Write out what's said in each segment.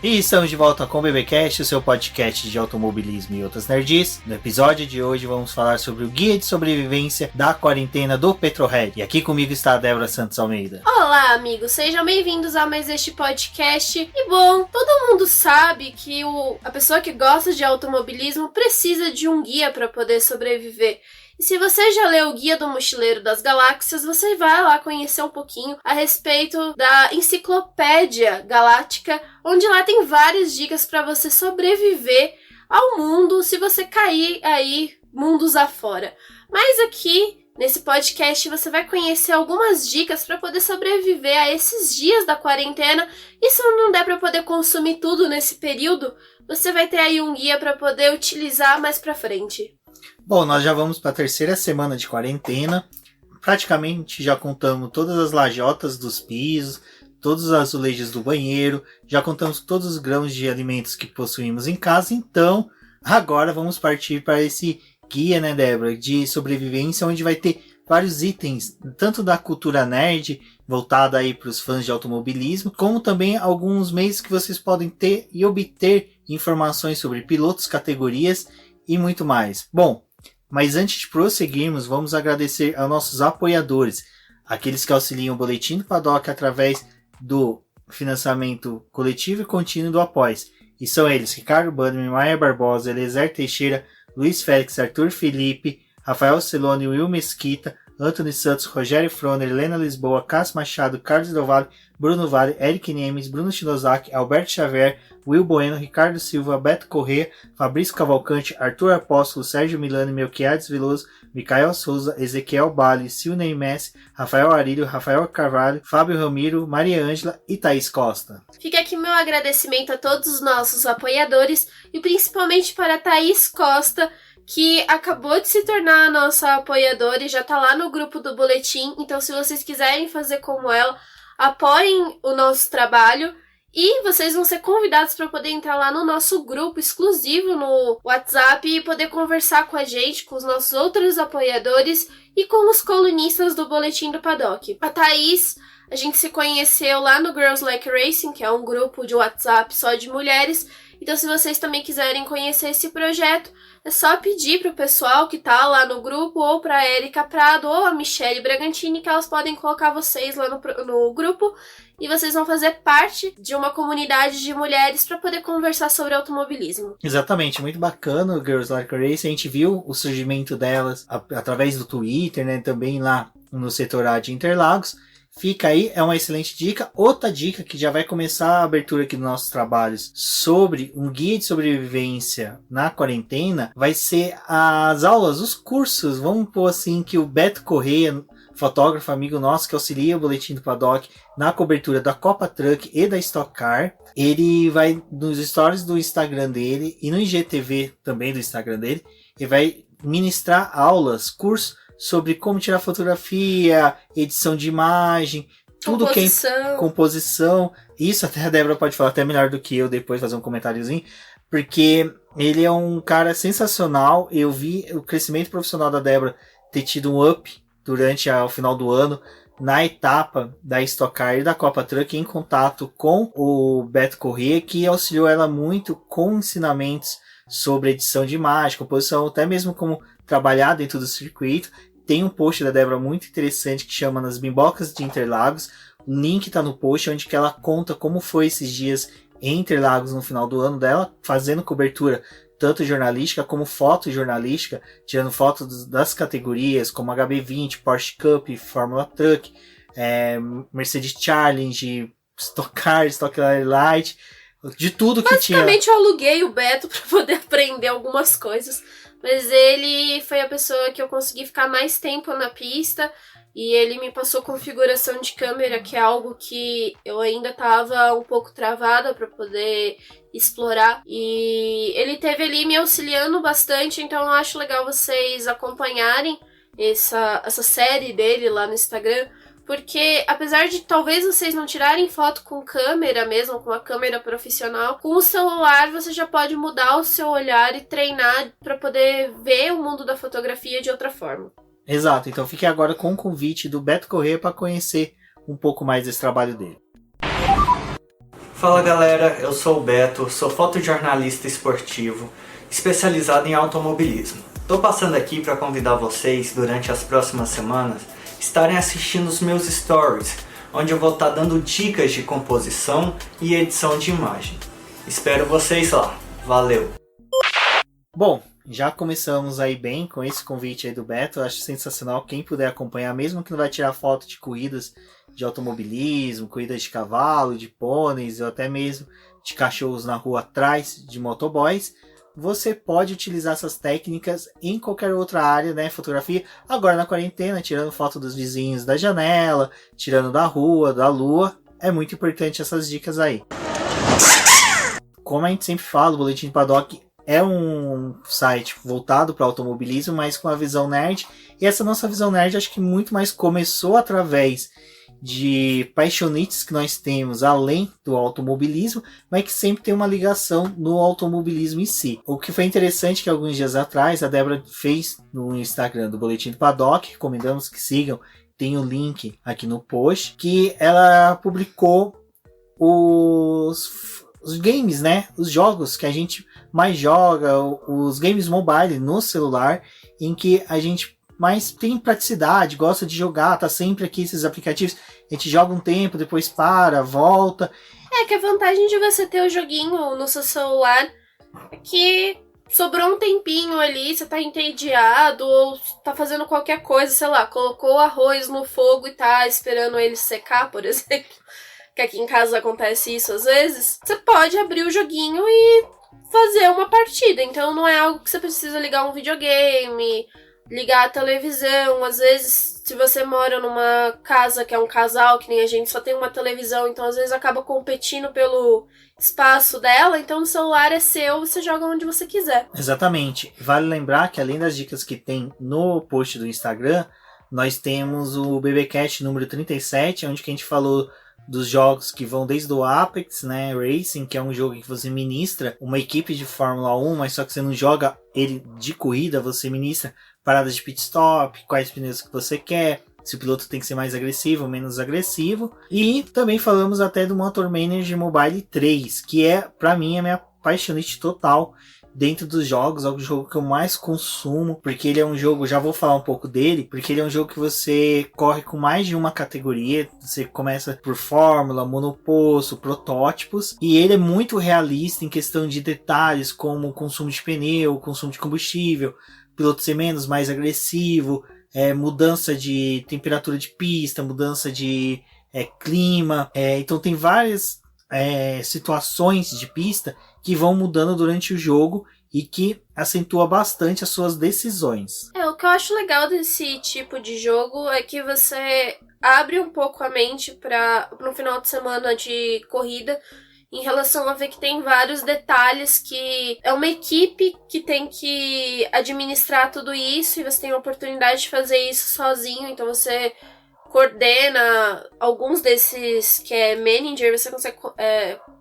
E estamos de volta com o BBcast, o seu podcast de automobilismo e outras nerds. No episódio de hoje vamos falar sobre o guia de sobrevivência da quarentena do Petrohead. E aqui comigo está a Débora Santos Almeida. Olá, amigos, sejam bem-vindos a mais este podcast. E bom, todo mundo sabe que a pessoa que gosta de automobilismo precisa de um guia para poder sobreviver. E se você já leu o Guia do Mochileiro das Galáxias, você vai lá conhecer um pouquinho a respeito da Enciclopédia Galáctica, onde lá tem várias dicas para você sobreviver ao mundo se você cair aí mundos afora. Mas aqui, nesse podcast, você vai conhecer algumas dicas para poder sobreviver a esses dias da quarentena. E se não der para poder consumir tudo nesse período, você vai ter aí um guia para poder utilizar mais para frente. Bom, nós já vamos para a terceira semana de quarentena. Praticamente já contamos todas as lajotas dos pisos, todos os azulejos do banheiro, já contamos todos os grãos de alimentos que possuímos em casa. Então, agora vamos partir para esse guia, né, Débora, de sobrevivência, onde vai ter vários itens, tanto da cultura nerd, voltada aí para os fãs de automobilismo, como também alguns meios que vocês podem ter e obter informações sobre pilotos, categorias e muito mais. Bom, mas antes de prosseguirmos, vamos agradecer aos nossos apoiadores, aqueles que auxiliam o Boletim do Paddock através do financiamento coletivo e contínuo do Apoies. E são eles: Ricardo Bannerman, Maia Barbosa, Eliezer Teixeira, Luiz Félix, Arthur Felipe, Rafael Celone, Will Mesquita, Antônio Santos, Rogério Froner, Helena Lisboa, Cássio Machado, Carlos Del Valle, Bruno Vale, Eric Nemes, Bruno Shinozaki, Alberto Xavier, Will Bueno, Ricardo Silva, Beto Corrêa, Fabrício Cavalcante, Arthur Apóstolo, Sérgio Milano, Melquiades Veloso, Micael Souza, Ezequiel Bale, Silney Messi, Rafael Arilho, Rafael Carvalho, Fábio Ramiro, Maria Ângela e Thaís Costa. Fica aqui meu agradecimento a todos os nossos apoiadores e principalmente para a Thaís Costa, que acabou de se tornar a nossa apoiadora e já tá lá no grupo do Boletim. Então, se vocês quiserem fazer como ela, apoiem o nosso trabalho e vocês vão ser convidados para poder entrar lá no nosso grupo exclusivo no WhatsApp e poder conversar com a gente, com os nossos outros apoiadores e com os colunistas do Boletim do Paddock. A Thaís, a gente se conheceu lá no Girls Like Racing, que é um grupo de WhatsApp só de mulheres. Então, se vocês também quiserem conhecer esse projeto, é só pedir pro pessoal que tá lá no grupo, ou pra Érica Prado, ou a Michelle Bragantini, que elas podem colocar vocês lá no grupo, e vocês vão fazer parte de uma comunidade de mulheres para poder conversar sobre automobilismo. Exatamente, muito bacana o Girls Like Racing. A gente viu o surgimento delas através do Twitter, né, também lá no setor A de Interlagos. Fica aí, é uma excelente dica. Outra dica que já vai começar a abertura aqui dos nossos trabalhos sobre um guia de sobrevivência na quarentena, vai ser as aulas, os cursos, vamos pôr assim, que o Beto Corrêa, fotógrafo amigo nosso que auxilia o Boletim do Paddock na cobertura da Copa Truck e da Stock Car, ele vai nos stories do Instagram dele e no IGTV também do Instagram dele, e vai ministrar aulas, cursos sobre como tirar fotografia, edição de imagem, tudo composição. que é composição. Isso até a Débora pode falar até melhor do que eu depois, fazer um comentáriozinho, porque ele é um cara sensacional. Eu vi o crescimento profissional da Débora ter tido um up durante o final do ano na etapa da Stock Car e da Copa Truck, em contato com o Beto Corrêa, que auxiliou ela muito com ensinamentos sobre edição de imagem, composição, até mesmo como trabalhar dentro do circuito. Tem um post da Débora muito interessante que chama Nas Bimbocas de Interlagos. O link tá no post, onde que ela conta como foi esses dias em Interlagos no final do ano dela, fazendo cobertura tanto jornalística como fotojornalística, tirando fotos das categorias como HB20, Porsche Cup, Fórmula Truck, Mercedes Challenge, Stock Car, Stock Light, de tudo que tinha. Basicamente eu aluguei o Beto para poder aprender algumas coisas, mas ele foi a pessoa que eu consegui ficar mais tempo na pista e ele me passou configuração de câmera, que é algo que eu ainda estava um pouco travada para poder explorar, e ele teve ali me auxiliando bastante. Então eu acho legal vocês acompanharem essa série dele lá no Instagram, porque apesar de talvez vocês não tirarem foto com câmera mesmo, com a câmera profissional, com o celular você já pode mudar o seu olhar e treinar para poder ver o mundo da fotografia de outra forma. Exato, então fique agora com o convite do Beto Corrêa para conhecer um pouco mais desse trabalho dele. Fala galera, eu sou o Beto, sou fotojornalista esportivo, especializado em automobilismo. Tô passando aqui para convidar vocês, durante as próximas semanas, estarem assistindo os meus stories, onde eu vou estar dando dicas de composição e edição de imagem. Espero vocês lá, valeu! Bom, já começamos aí bem com esse convite aí do Beto. Eu acho sensacional quem puder acompanhar, mesmo que não vai tirar foto de corridas de automobilismo, corridas de cavalo, de pôneis ou até mesmo de cachorros na rua atrás de motoboys. Você pode utilizar essas técnicas em qualquer outra área, né? Fotografia, agora na quarentena, tirando foto dos vizinhos da janela, tirando da rua, da lua. É muito importante essas dicas aí. Como a gente sempre fala, o Boletim Paddock é um site voltado para automobilismo, mas com a visão nerd. E essa nossa visão nerd acho que muito mais começou através de paixonites que nós temos além do automobilismo, mas que sempre tem uma ligação no automobilismo em si. O que foi interessante que alguns dias atrás a Débora fez no Instagram do Boletim do Paddock, recomendamos que sigam, tem o link aqui no post, que ela publicou os games, né? Os jogos que a gente mais joga, os games mobile no celular, em que a gente mais tem praticidade, gosta de jogar, tá sempre aqui esses aplicativos, a gente joga um tempo, depois para, volta. É que a vantagem de você ter o joguinho no seu celular é que sobrou um tempinho ali, você tá entediado ou tá fazendo qualquer coisa, sei lá, colocou o arroz no fogo e tá esperando ele secar, por exemplo, que aqui em casa acontece isso às vezes, você pode abrir o joguinho e fazer uma partida. Então não é algo que você precisa ligar um videogame, ligar a televisão. Às vezes, se você mora numa casa que é um casal, que nem a gente, só tem uma televisão, então às vezes acaba competindo pelo espaço dela, então o celular é seu, você joga onde você quiser. Exatamente. Vale lembrar que além das dicas que tem no post do Instagram, nós temos o BBcast número 37, onde que a gente falou dos jogos que vão desde o Apex, né, Racing, que é um jogo que você ministra uma equipe de Fórmula 1, mas só que você não joga ele de corrida, você ministra paradas de pit stop, quais pneus que você quer, se o piloto tem que ser mais agressivo ou menos agressivo. E também falamos até do Motor Manager Mobile 3, que é, pra mim, a minha paixonite total dentro dos jogos, é o jogo que eu mais consumo, porque ele é um jogo, já vou falar um pouco dele, porque ele é um jogo que você corre com mais de uma categoria, você começa por fórmula, monoposto, protótipos, e ele é muito realista em questão de detalhes, como o consumo de pneu, o consumo de combustível, piloto ser menos, mais agressivo, mudança de temperatura de pista, mudança de clima, então tem várias situações de pista que vão mudando durante o jogo e que acentua bastante as suas decisões. O que eu acho legal desse tipo de jogo é que você abre um pouco a mente para no final de semana de corrida, em relação a ver que tem vários detalhes, que é uma equipe que tem que administrar tudo isso e você tem a oportunidade de fazer isso sozinho, então você coordena alguns desses que é manager, você consegue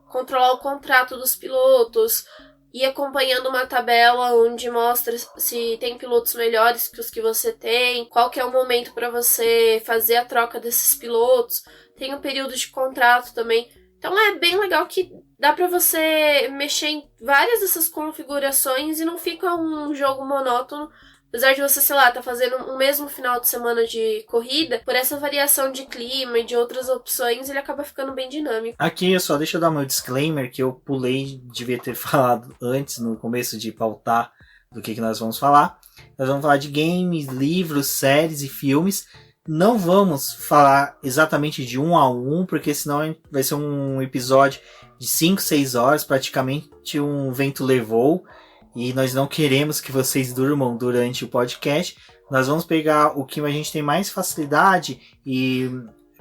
controlar o contrato dos pilotos, ir acompanhando uma tabela onde mostra se tem pilotos melhores que os que você tem, qual que é o momento para você fazer a troca desses pilotos, tem um período de contrato também. Então é bem legal que dá pra você mexer em várias dessas configurações e não fica um jogo monótono. Apesar de você, sei lá, tá fazendo um mesmo final de semana de corrida, por essa variação de clima e de outras opções, ele acaba ficando bem dinâmico. Aqui, só deixa eu dar meu disclaimer, que eu pulei, devia ter falado antes, no começo de pautar do que nós vamos falar. Nós vamos falar de games, livros, séries e filmes. Não vamos falar exatamente de um a um, porque senão vai ser um episódio de 5, 6 horas, praticamente um vento levou, e nós não queremos que vocês durmam durante o podcast. Nós vamos pegar o que a gente tem mais facilidade e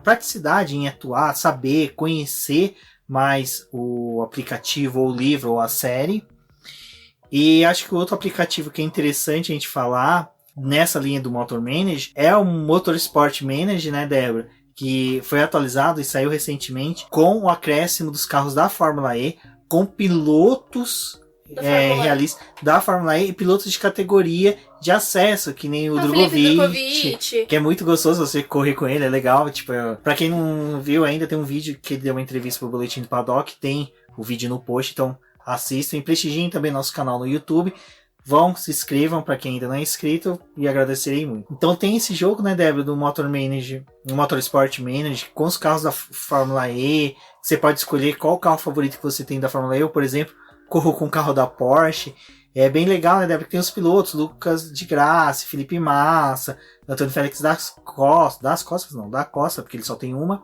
praticidade em atuar, saber, conhecer mais o aplicativo ou o livro ou a série. E acho que o outro aplicativo que é interessante a gente falar nessa linha do Motor Manager é o Motorsport Manager, né, Débora? Que foi atualizado e saiu recentemente com o acréscimo dos carros da Fórmula E, com pilotos realista da Fórmula E e pilotos de categoria de acesso, que nem o Drogovic, que é muito gostoso você correr com ele, é legal. Tipo, pra quem não viu ainda, tem um vídeo que ele deu uma entrevista pro Boletim do Paddock, tem o vídeo no post, então assistam e prestigiem também nosso canal no YouTube. Vão, se inscrevam para quem ainda não é inscrito e agradecerei muito. Então tem esse jogo, né, Débora, do Motor Manager, no Motorsport Manager, com os carros da Fórmula E. Você pode escolher qual carro favorito que você tem da Fórmula E. Eu, por exemplo, corro com o carro da Porsche. É bem legal, né, Débora? Tem os pilotos, Lucas de Grassi, Felipe Massa, Antônio Félix da Costa, porque ele só tem uma.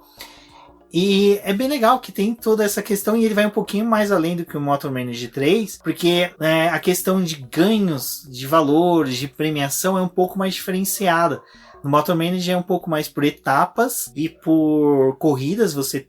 E é bem legal que tem toda essa questão e ele vai um pouquinho mais além do que o Motor Manager 3, porque a questão de ganhos, de valores, de premiação é um pouco mais diferenciada. No Motor Manager é um pouco mais por etapas e por corridas você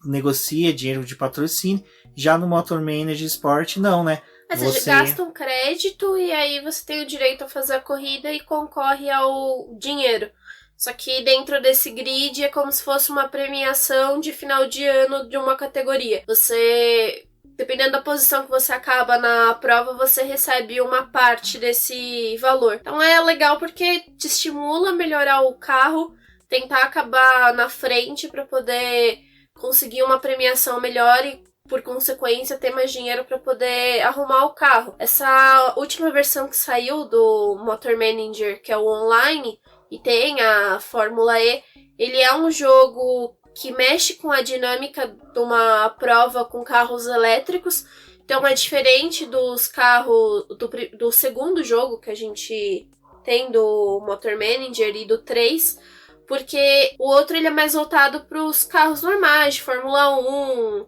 negocia dinheiro de patrocínio. Já no Motor Manager Sport não, né? Você gasta um crédito e aí você tem o direito a fazer a corrida e concorre ao dinheiro. Só que dentro desse grid é como se fosse uma premiação de final de ano de uma categoria. Você, dependendo da posição que você acaba na prova, você recebe uma parte desse valor. Então é legal porque te estimula a melhorar o carro, tentar acabar na frente para poder conseguir uma premiação melhor e, por consequência, ter mais dinheiro para poder arrumar o carro. Essa última versão que saiu do Motor Manager, que é o online, e tem a Fórmula E, ele é um jogo que mexe com a dinâmica de uma prova com carros elétricos, então é diferente dos carros do segundo jogo que a gente tem do Motor Manager e do 3, porque o outro ele é mais voltado para os carros normais, de Fórmula 1,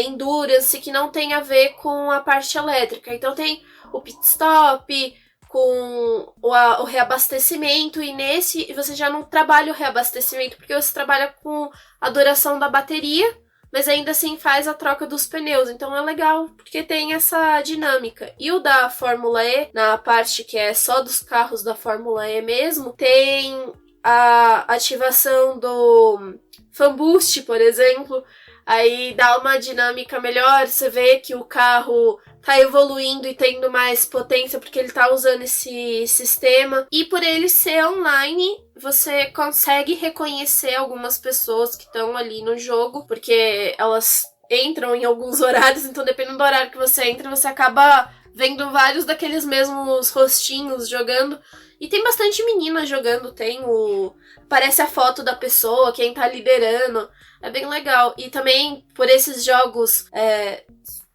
Endurance, que não tem a ver com a parte elétrica. Então tem o pit stop, com o reabastecimento, e nesse você já não trabalha o reabastecimento, porque você trabalha com a duração da bateria, mas ainda assim faz a troca dos pneus. Então é legal, porque tem essa dinâmica. E o da Fórmula E, na parte que é só dos carros da Fórmula E mesmo, tem a ativação do Fan Boost, por exemplo. Aí dá uma dinâmica melhor, você vê que o carro tá evoluindo e tendo mais potência porque ele tá usando esse sistema. E por ele ser online, você consegue reconhecer algumas pessoas que estão ali no jogo, porque elas entram em alguns horários, então dependendo do horário que você entra, você acaba vendo vários daqueles mesmos rostinhos jogando. E tem bastante menina jogando, aparece a foto da pessoa, quem tá liderando. É bem legal. E também, por esses jogos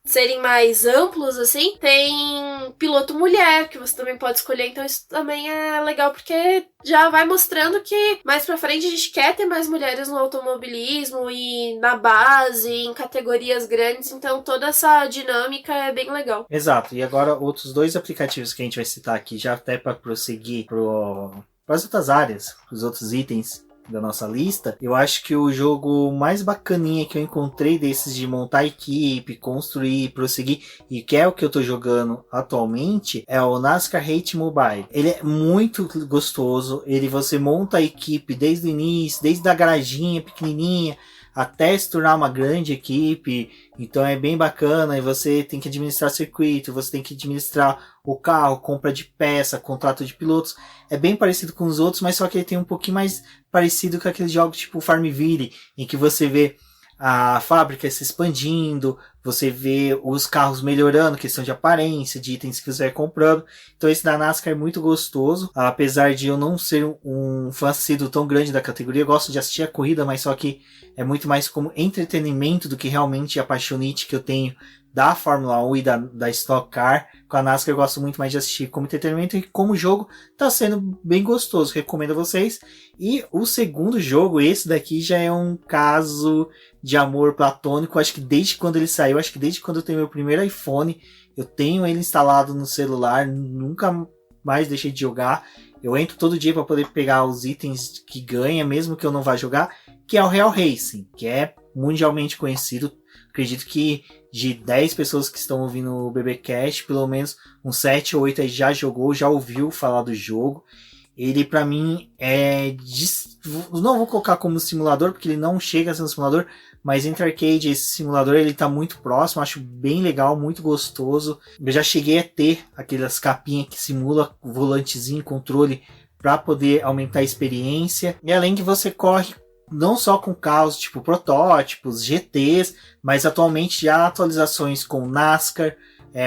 serem mais amplos, assim, tem piloto mulher, que você também pode escolher. Então isso também é legal, porque já vai mostrando que mais pra frente a gente quer ter mais mulheres no automobilismo e na base, em categorias grandes. Então toda essa dinâmica é bem legal. Exato. E agora outros dois aplicativos que a gente vai citar aqui, já até para prosseguir para as outras áreas, os outros itens da nossa lista. Eu acho que o jogo mais bacaninha que eu encontrei desses de montar equipe, construir, prosseguir, e que é o que eu tô jogando atualmente, é o NASCAR Hate Mobile. Ele é muito gostoso, você monta a equipe desde o início, desde a garaginha pequenininha, até se tornar uma grande equipe. Então é bem bacana, e você tem que administrar circuito, você tem que administrar o carro, compra de peça, contrato de pilotos. É bem parecido com os outros, mas só que ele tem um pouquinho mais parecido com aqueles jogos tipo Farmville, em que você vê a fábrica se expandindo, você vê os carros melhorando, questão de aparência, de itens que você vai comprando. Então esse da NASCAR é muito gostoso, apesar de eu não ser um fã assíduo tão grande da categoria. Eu gosto de assistir a corrida, mas só que é muito mais como entretenimento do que realmente a paixonite que eu tenho da Fórmula 1 e da Stock Car. Com a NASCAR eu gosto muito mais de assistir como entretenimento, e como jogo tá sendo bem gostoso, recomendo a vocês. E o segundo jogo, esse daqui já é um caso de amor platônico, acho que desde quando ele saiu, acho que desde quando eu tenho meu primeiro iPhone, eu tenho ele instalado no celular, nunca mais deixei de jogar. Eu entro todo dia para poder pegar os itens que ganha, mesmo que eu não vá jogar, que é o Real Racing, que é mundialmente conhecido. Acredito que de 10 pessoas que estão ouvindo o BBcast, pelo menos uns 7 ou 8 aí já jogou, já ouviu falar do jogo. ele pra mim não vou colocar como simulador, porque ele não chega a ser um simulador, mas entre arcade e esse simulador ele tá muito próximo, acho bem legal, muito gostoso. Eu já cheguei a ter aquelas capinhas que simula volantezinho, controle, para poder aumentar a experiência. E além que você corre não só com carros tipo protótipos, GTs, mas atualmente já atualizações com NASCAR,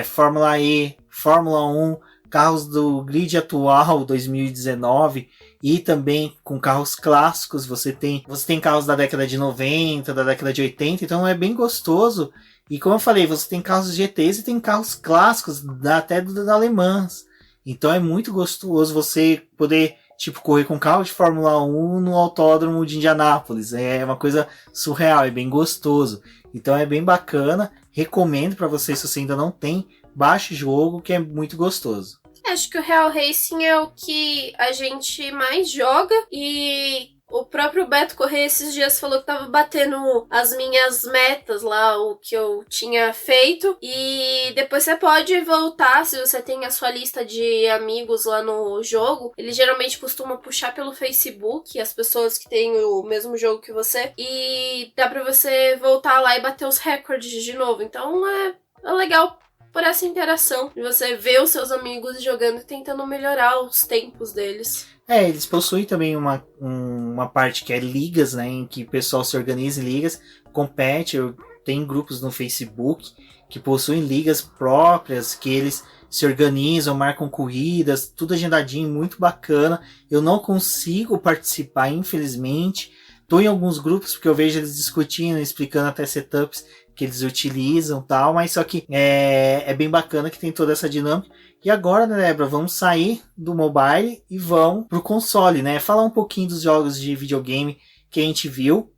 Fórmula E, Fórmula 1, carros do grid atual 2019 e também com carros clássicos. Você tem carros da década de 90, da década de 80, então é bem gostoso. E como eu falei, você tem carros GTs e tem carros clássicos até da Alemãs. Então é muito gostoso você poder correr com carro de Fórmula 1 no autódromo de Indianápolis. É uma coisa surreal, é bem gostoso. Então é bem bacana. Recomendo para você, se você ainda não tem, baixe o jogo, que é muito gostoso. Acho que o Real Racing é o que a gente mais joga, e o próprio Beto Corrêa esses dias falou que tava batendo as minhas metas lá, o que eu tinha feito. E depois você pode voltar, se você tem a sua lista de amigos lá no jogo. Ele geralmente costuma puxar pelo Facebook as pessoas que têm o mesmo jogo que você. E dá pra você voltar lá e bater os recordes de novo. Então é legal por essa interação, de você ver os seus amigos jogando e tentando melhorar os tempos deles. Eles possuem também uma parte que é ligas, né, em que o pessoal se organiza em ligas, compete. Tem grupos no Facebook que possuem ligas próprias, que eles se organizam, marcam corridas, tudo agendadinho, muito bacana. Eu não consigo participar, infelizmente. Estou em alguns grupos porque eu vejo eles discutindo, explicando até setups que eles utilizam, tal, mas só que é bem bacana que tem toda essa dinâmica. E agora, né, Débora, vamos sair do mobile e vamos pro console, né? Falar um pouquinho dos jogos de videogame que a gente viu.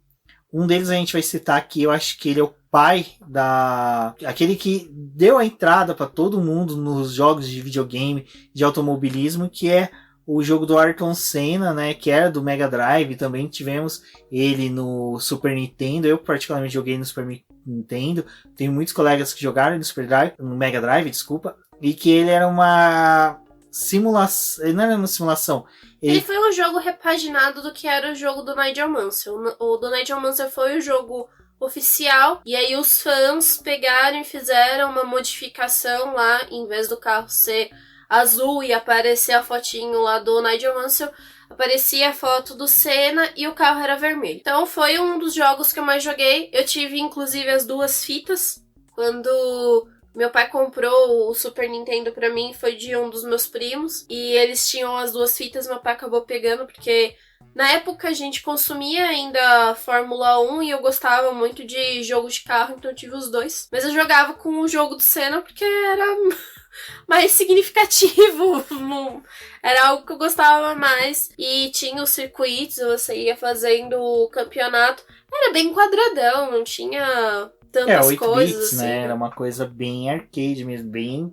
Um deles a gente vai citar aqui, eu acho que ele é o pai aquele que deu a entrada para todo mundo nos jogos de videogame, de automobilismo, que é o jogo do Ayrton Senna, né, que era do Mega Drive. Também tivemos ele no Super Nintendo. Eu particularmente joguei no Super Nintendo. Tenho muitos colegas que jogaram no Mega Drive, desculpa. E que ele era uma simulação. Ele não era uma simulação. Ele foi um jogo repaginado do que era o jogo do Nigel Mansell. O do Nigel Mansell foi o jogo oficial. E aí os fãs pegaram e fizeram uma modificação lá. Em vez do carro ser azul e aparecer a fotinho lá do Nigel Mansell, aparecia a foto do Senna e o carro era vermelho. Então foi um dos jogos que eu mais joguei. Eu tive inclusive as duas fitas. Quando meu pai comprou o Super Nintendo pra mim, foi de um dos meus primos, e eles tinham as duas fitas. Meu pai acabou pegando porque na época a gente consumia ainda Fórmula 1 e eu gostava muito de jogo de carro, então eu tive os dois. Mas eu jogava com o jogo do Senna porque era mais significativo, era algo que eu gostava mais. E tinha os circuitos, você ia fazendo o campeonato, era bem quadradão, não tinha tantas 8 coisas bits, assim. né? Era uma coisa bem arcade mesmo, bem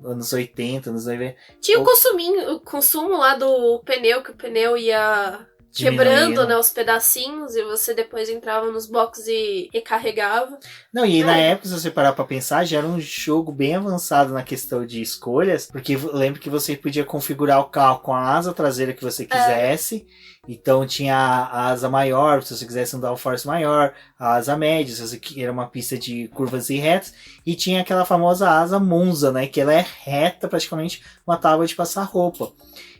anos 80, anos 90. Tinha o consumo lá do pneu, que o pneu ia quebrando, né, os pedacinhos, e você depois entrava nos boxes e recarregava. Não, e na época, se você parar pra pensar, já era um jogo bem avançado na questão de escolhas, porque eu lembro que você podia configurar o carro com a asa traseira que você quisesse. Então tinha a asa maior, se você quisesse um downforce maior, a asa média, se você era uma pista de curvas e retas, e tinha aquela famosa asa Monza, né, que ela é reta, praticamente uma tábua de passar roupa.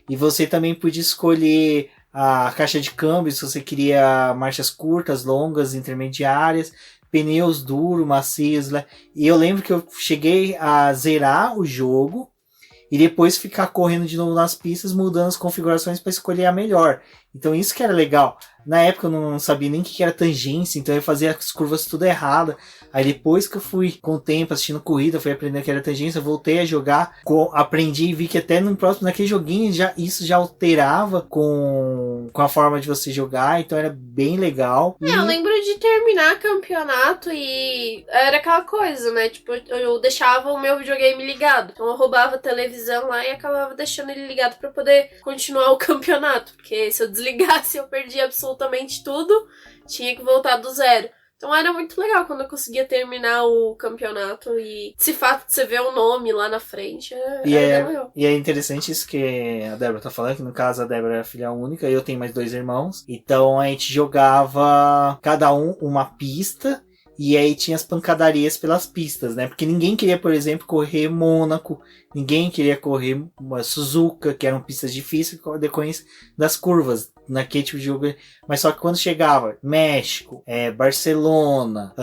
E você também podia escolher a caixa de câmbio, se você queria marchas curtas, longas, intermediárias, pneus duros, macios, né? E eu lembro que eu cheguei a zerar o jogo e depois ficar correndo de novo nas pistas, mudando as configurações para escolher a melhor. Então isso que era legal. Na época eu não sabia nem o que era tangência, então eu fazia as curvas tudo errada. Aí depois que eu fui com o tempo assistindo corrida, fui aprendendo o que era tangência, voltei a jogar, aprendi e vi que até naquele joguinho isso já alterava com a forma de você jogar, então era bem legal. Eu lembro de terminar campeonato e era aquela coisa, né? Tipo, eu deixava o meu videogame ligado. Então eu roubava a televisão lá e acabava deixando ele ligado pra poder continuar o campeonato. Porque se eu desligasse, eu perdia absolutamente tudo. Tinha que voltar do zero. Então era muito legal quando eu conseguia terminar o campeonato e esse fato de você ver o nome lá na frente era legal. E é interessante isso que a Débora tá falando, que no caso a Débora é filha única e eu tenho mais 2 irmãos. Então a gente jogava cada um uma pista e aí tinha as pancadarias pelas pistas, né? Porque ninguém queria, por exemplo, correr Mônaco, ninguém queria correr uma Suzuka, que eram pistas difíceis com a decorrência das curvas naquele tipo de jogo. Mas só que quando chegava México, Barcelona,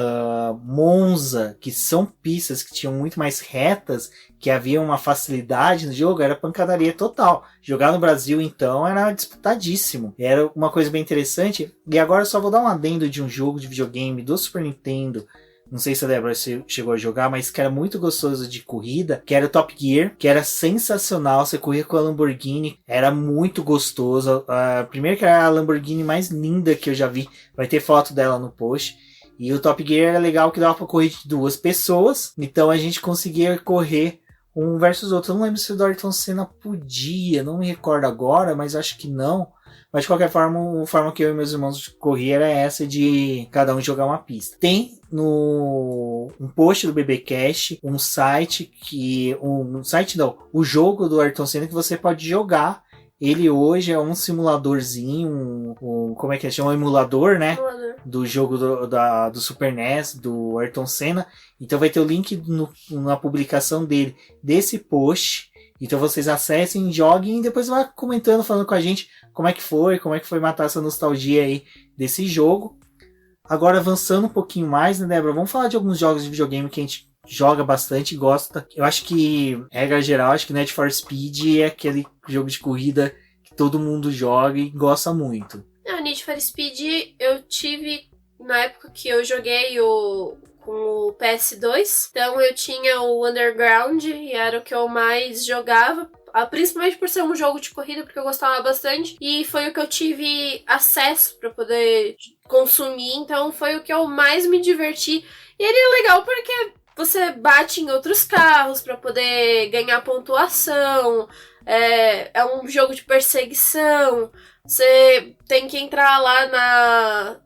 Monza, que são pistas que tinham muito mais retas, que havia uma facilidade no jogo, era pancadaria total. Jogar no Brasil, então, era disputadíssimo. Era uma coisa bem interessante. E agora eu só vou dar um adendo de um jogo de videogame do Super Nintendo. Não sei se a Débora chegou a jogar, mas que era muito gostoso de corrida, que era o Top Gear, que era sensacional. Você corria com a Lamborghini, era muito gostoso. Primeiro que era a Lamborghini mais linda que eu já vi, vai ter foto dela no post. E o Top Gear era legal que dava pra correr de 2 pessoas, então a gente conseguia correr um versus outro. Eu não lembro se o do Ayrton Senna podia, não me recordo agora, mas acho que não. Mas de qualquer forma, a forma que eu e meus irmãos corriam era essa de cada um jogar uma pista. Tem no um post do BBcast um site que... o jogo do Ayrton Senna que você pode jogar. Ele hoje é um simuladorzinho, como é que chama? Um emulador, né? Do jogo do Super NES, do Ayrton Senna. Então vai ter o link na publicação dele, desse post. Então vocês acessem, joguem e depois vá comentando, falando com a gente como é que foi matar essa nostalgia aí desse jogo. Agora avançando um pouquinho mais, né, Débora? Vamos falar de alguns jogos de videogame que a gente joga bastante e gosta. Eu acho que, regra geral, acho que Need for Speed é aquele jogo de corrida que todo mundo joga e gosta muito. Need for Speed eu tive na época que eu joguei com o PS2. Então eu tinha o Underground e era o que eu mais jogava. Principalmente por ser um jogo de corrida, porque eu gostava bastante. E foi o que eu tive acesso para poder consumir. Então foi o que eu mais me diverti. E ele é legal porque você bate em outros carros para poder ganhar pontuação. É um jogo de perseguição. Você tem que entrar lá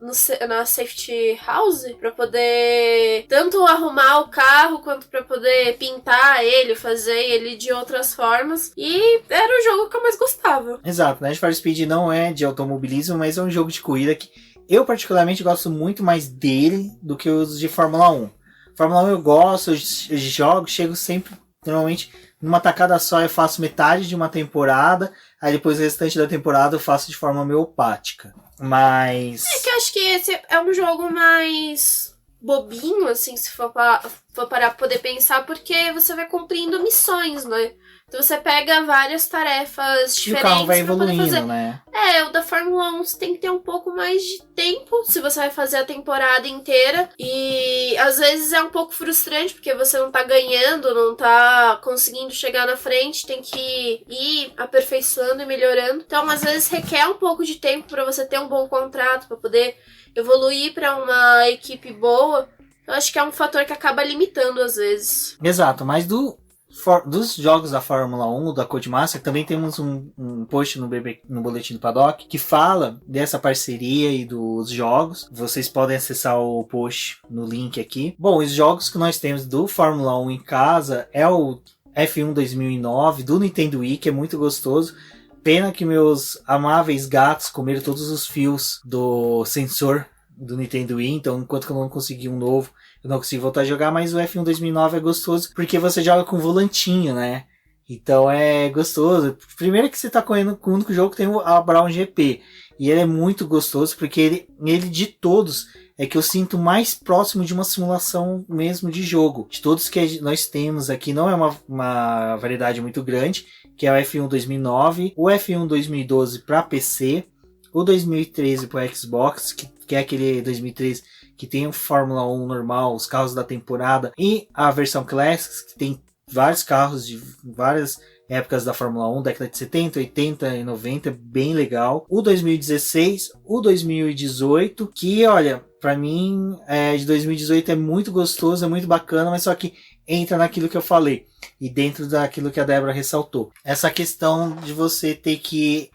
na safety house para poder tanto arrumar o carro quanto para poder pintar ele, fazer ele de outras formas. E era o jogo que eu mais gostava. Exato, Need for Speed não é de automobilismo, mas é um jogo de corrida que eu particularmente gosto muito mais dele do que os de Fórmula 1. Fórmula 1 eu gosto, eu jogo, chego sempre, normalmente, numa tacada só eu faço metade de uma temporada, aí depois o restante da temporada eu faço de forma homeopática. Mas... É que eu acho que esse é um jogo mais bobinho, assim, se for parar pra poder pensar, porque você vai cumprindo missões, né? Então você pega várias tarefas diferentes. E o carro vai pra poder fazer. evoluindo, né? O da Fórmula 1 você tem que ter um pouco mais de tempo se você vai fazer a temporada inteira. E às vezes é um pouco frustrante, porque você não tá ganhando, não tá conseguindo chegar na frente, tem que ir aperfeiçoando e melhorando. Então às vezes requer um pouco de tempo pra você ter um bom contrato, pra poder evoluir pra uma equipe boa. Eu acho que é um fator que acaba limitando às vezes. Exato, mas dos jogos da Fórmula 1, da Codemaster, também temos um post no Boletim do Paddock que fala dessa parceria e dos jogos. Vocês podem acessar o post no link aqui. Bom, os jogos que nós temos do Fórmula 1 em casa é o F1 2009 do Nintendo Wii, que é muito gostoso. Pena que meus amáveis gatos comeram todos os fios do sensor do Nintendo Wii, então enquanto que eu não consegui um novo, eu não consigo voltar a jogar, mas o F1 2009 é gostoso porque você joga com volantinho, né? Então é gostoso. Primeiro que você tá correndo com o único jogo que tem a Brown GP. E ele é muito gostoso porque ele de todos é que eu sinto mais próximo de uma simulação mesmo de jogo. De todos que nós temos aqui, não é uma variedade muito grande, que é o F1 2009, o F1 2012 para PC, o 2013 para Xbox, que é aquele 2013 que tem o Fórmula 1 normal, os carros da temporada, e a versão Classics, que tem vários carros de várias épocas da Fórmula 1, década de 70, 80 e 90, bem legal. O 2016, o 2018, que olha, pra mim, de 2018 é muito gostoso, é muito bacana, mas só que entra naquilo que eu falei, e dentro daquilo que a Débora ressaltou. Essa questão de você ter que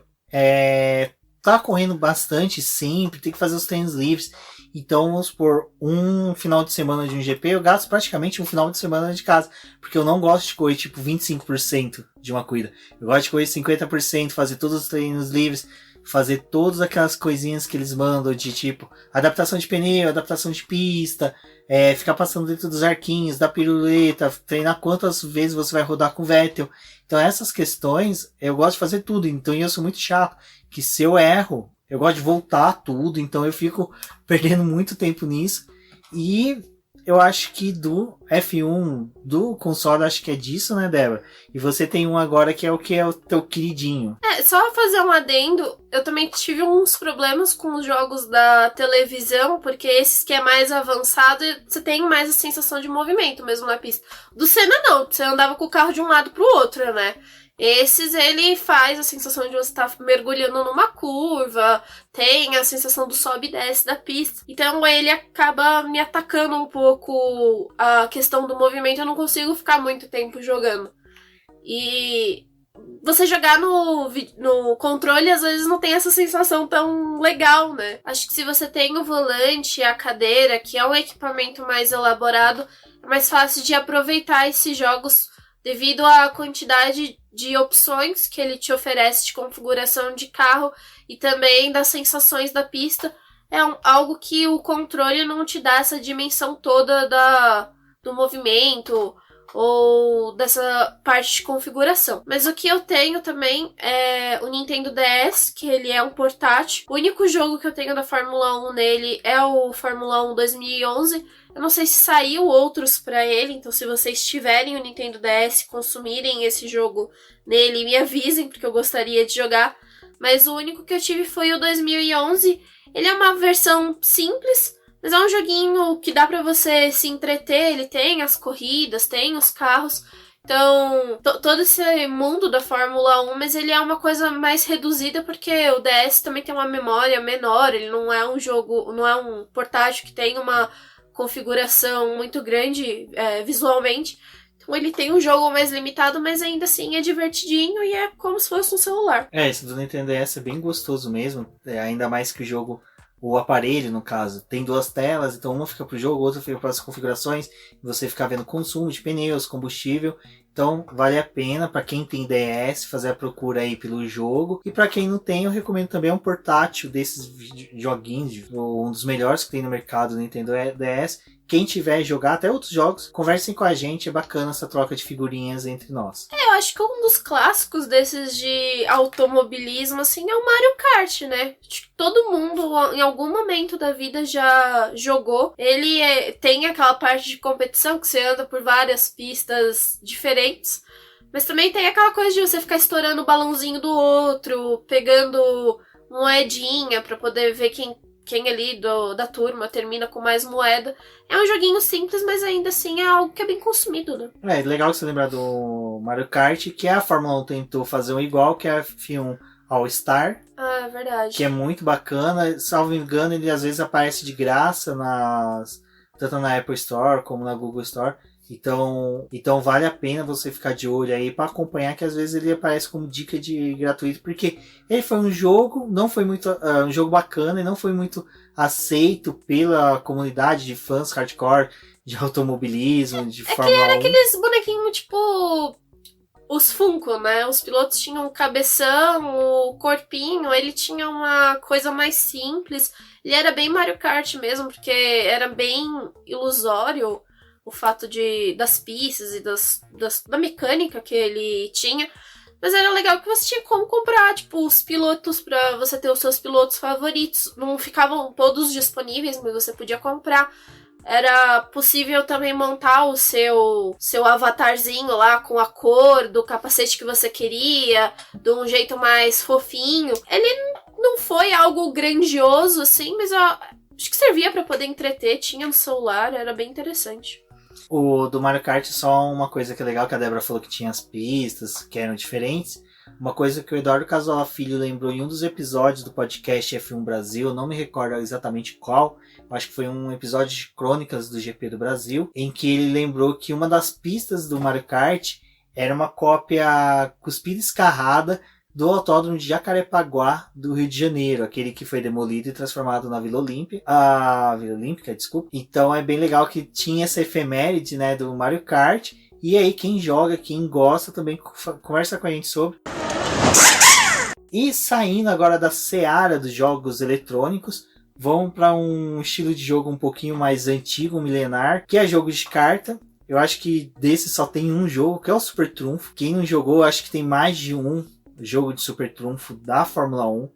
tá correndo bastante sempre, tem que fazer os treinos livres. Então, vamos supor, um final de semana de um GP, eu gasto praticamente um final de semana de casa. Porque eu não gosto de correr, tipo, 25% de uma corrida. Eu gosto de correr 50%, fazer todos os treinos livres, fazer todas aquelas coisinhas que eles mandam de, tipo, adaptação de pneu, adaptação de pista, ficar passando dentro dos arquinhos, da piruleta, treinar quantas vezes você vai rodar com o Vettel. Então, essas questões, eu gosto de fazer tudo. Então, eu sou muito chato, que se eu erro, eu gosto de voltar tudo, então eu fico perdendo muito tempo nisso. E eu acho que do F1, do console, acho que é disso, né, Débora? E você tem um agora que é o teu queridinho. Só fazer um adendo, eu também tive uns problemas com os jogos da televisão, porque esses que é mais avançado, você tem mais a sensação de movimento mesmo na pista. Do Senna não, você andava com o carro de um lado pro outro, né? Esses, ele faz a sensação de você estar mergulhando numa curva, tem a sensação do sobe e desce da pista. Então ele acaba me atacando um pouco a questão do movimento, eu não consigo ficar muito tempo jogando. E você jogar no controle, às vezes não tem essa sensação tão legal, né? Acho que se você tem o volante e a cadeira, que é um equipamento mais elaborado, é mais fácil de aproveitar esses jogos devido à quantidade de opções que ele te oferece de configuração de carro e também das sensações da pista. É algo que o controle não te dá essa dimensão toda do movimento ou dessa parte de configuração. Mas o que eu tenho também é o Nintendo DS, que ele é um portátil. O único jogo que eu tenho da Fórmula 1 nele é o Fórmula 1 2011. Eu não sei se saiu outros pra ele, então se vocês tiverem o Nintendo DS, consumirem esse jogo nele, me avisem, porque eu gostaria de jogar. Mas o único que eu tive foi o 2011. Ele é uma versão simples, mas é um joguinho que dá pra você se entreter. Ele tem as corridas, tem os carros. Então, todo esse mundo da Fórmula 1, mas ele é uma coisa mais reduzida, porque o DS também tem uma memória menor. Ele não é um jogo, não é um portátil que tem uma configuração muito grande visualmente. Então ele tem um jogo mais limitado, mas ainda assim é divertidinho e é como se fosse um celular. Esse do Nintendo DS é bem gostoso mesmo. Ainda mais que o jogo, o aparelho no caso, tem duas telas, então uma fica pro jogo, outra fica para as configurações, e você fica vendo consumo de pneus, combustível. Então vale a pena para quem tem DS fazer a procura aí pelo jogo. E para quem não tem, eu recomendo também um portátil desses joguinhos, um dos melhores que tem no mercado do Nintendo DS. Quem tiver jogar até outros jogos, conversem com a gente, é bacana essa troca de figurinhas entre nós. Eu acho que um dos clássicos desses de automobilismo, assim, é o Mario Kart, né? Acho que todo mundo, em algum momento da vida, já jogou. Ele tem aquela parte de competição, que você anda por várias pistas diferentes, mas também tem aquela coisa de você ficar estourando o balãozinho do outro, pegando moedinha pra poder ver quem ali da turma termina com mais moeda. É um joguinho simples, mas ainda assim é algo que é bem consumido, né? É legal você lembrar do Mario Kart, que a Fórmula 1 tentou fazer um igual, que é a F1 All-Star. Ah, é verdade. Que é muito bacana. Salvo engano, ele às vezes aparece de graça tanto na Apple Store como na Google Store. Então vale a pena você ficar de olho aí para acompanhar, que às vezes ele aparece como dica de gratuito, porque ele foi um jogo, não foi muito um jogo bacana e não foi muito aceito pela comunidade de fãs hardcore de automobilismo, de Fórmula 1. Que era aqueles bonequinhos tipo os Funko, né? Os pilotos tinham o cabeção, o corpinho, ele tinha uma coisa mais simples. Ele era bem Mario Kart mesmo, porque era bem ilusório o fato das pistas e da mecânica que ele tinha. Mas era legal que você tinha como comprar, tipo, os pilotos pra você ter os seus pilotos favoritos. Não ficavam todos disponíveis, mas você podia comprar. Era possível também montar o seu avatarzinho lá com a cor do capacete que você queria, de um jeito mais fofinho. Ele não foi algo grandioso, assim, mas eu acho que servia pra poder entreter. Tinha no celular, era bem interessante. O do Mario Kart, só uma coisa que é legal, que a Débora falou que tinha as pistas, que eram diferentes. Uma coisa que o Eduardo Casola Filho lembrou em um dos episódios do podcast F1 Brasil, não me recordo exatamente qual, acho que foi um episódio de crônicas do GP do Brasil, em que ele lembrou que uma das pistas do Mario Kart era uma cópia cuspida e escarrada do Autódromo de Jacarepaguá, do Rio de Janeiro, aquele que foi demolido e transformado na Vila Olímpica. A Vila Olímpica, desculpa. Então é bem legal que tinha essa efeméride, né, do Mario Kart. E aí quem joga, quem gosta também conversa com a gente sobre. E saindo agora da seara dos jogos eletrônicos, vão para um estilo de jogo um pouquinho mais antigo, milenar, que é jogo de carta. Eu acho que desse só tem um jogo, que é o Super Trunfo. Quem não jogou, acho que tem mais de um jogo de Super Trunfo da Fórmula 1.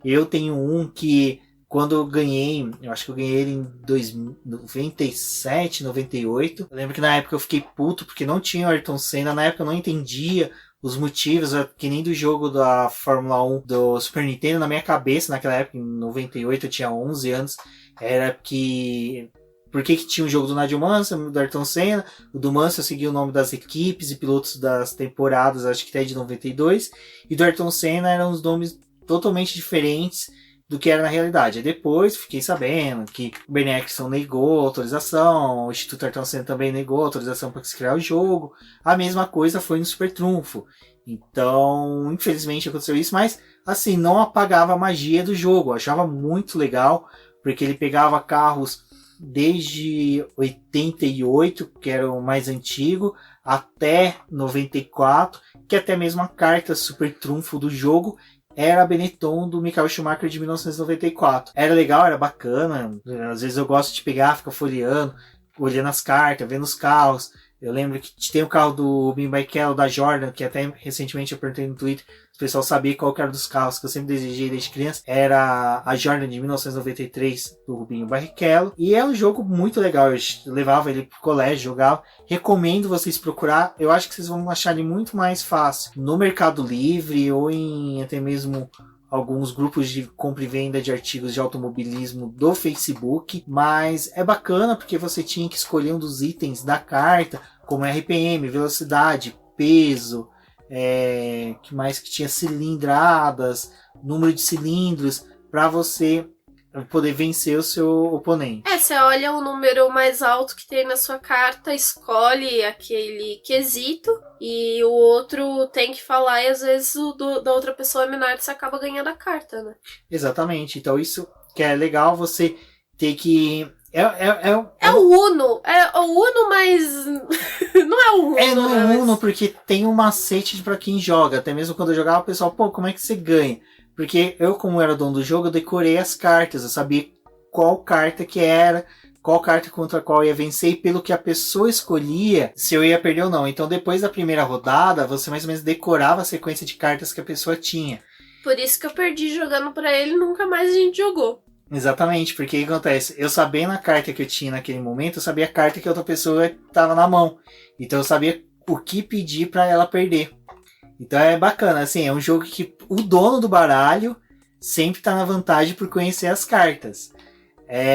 Eu tenho um que, quando eu ganhei, eu acho que eu ganhei ele em 97, 98. Eu lembro que na época eu fiquei puto, porque não tinha o Ayrton Senna. Na época eu não entendia os motivos, que nem do jogo da Fórmula 1 do Super Nintendo. Na minha cabeça, naquela época, em 98, eu tinha 11 anos, era que... Por que tinha o jogo do Nigel Mansell, do Ayrton Senna? O do Mansell seguia o nome das equipes e pilotos das temporadas, acho que até de 92. E do Ayrton Senna eram os nomes totalmente diferentes do que era na realidade. Aí depois fiquei sabendo que o Bernie Ecclestone negou a autorização, o Instituto Ayrton Senna também negou a autorização para se criar o jogo. A mesma coisa foi no Super Trunfo. Então, infelizmente aconteceu isso, mas assim, não apagava a magia do jogo. Eu achava muito legal, porque ele pegava carros desde 88, que era o mais antigo, até 94, que até mesmo a carta Super Trunfo do jogo era a Benetton do Michael Schumacher de 1994. Era legal, era bacana. Às vezes eu gosto de pegar, ficar folheando, olhando as cartas, vendo os carros. Eu lembro que tem o carro do Rubinho Barrichello, da Jordan, que até recentemente eu perguntei no Twitter, o pessoal sabia qual era dos carros que eu sempre desejei desde criança. Era a Jordan de 1993, do Rubinho Barrichello. E é um jogo muito legal, eu levava ele pro colégio, jogava. Recomendo vocês procurar, eu acho que vocês vão achar ele muito mais fácil no Mercado Livre ou em até mesmo alguns grupos de compra e venda de artigos de automobilismo do Facebook, mas é bacana porque você tinha que escolher um dos itens da carta, como RPM, velocidade, peso, que mais que tinha cilindradas, número de cilindros, para você poder vencer o seu oponente. Você olha o número mais alto que tem na sua carta, escolhe aquele quesito e o outro tem que falar e às vezes o da outra pessoa é menor e você acaba ganhando a carta, né? Exatamente, então isso que é legal, você ter que... É o Uno, mas não é o Uno. É no Uno, porque tem um macete pra quem joga, até mesmo quando eu jogava o pessoal, como é que você ganha? Porque eu, como era dono do jogo, eu decorei as cartas. Eu sabia qual carta que era, qual carta contra qual ia vencer, e pelo que a pessoa escolhia, se eu ia perder ou não. Então, depois da primeira rodada, você mais ou menos decorava a sequência de cartas que a pessoa tinha. Por isso que eu perdi jogando pra ele e nunca mais a gente jogou. Exatamente, porque o que acontece? Eu sabendo a carta que eu tinha naquele momento, eu sabia a carta que a outra pessoa estava na mão. Então, eu sabia o que pedir para ela perder. Então é bacana, assim, é um jogo que o dono do baralho sempre está na vantagem por conhecer as cartas.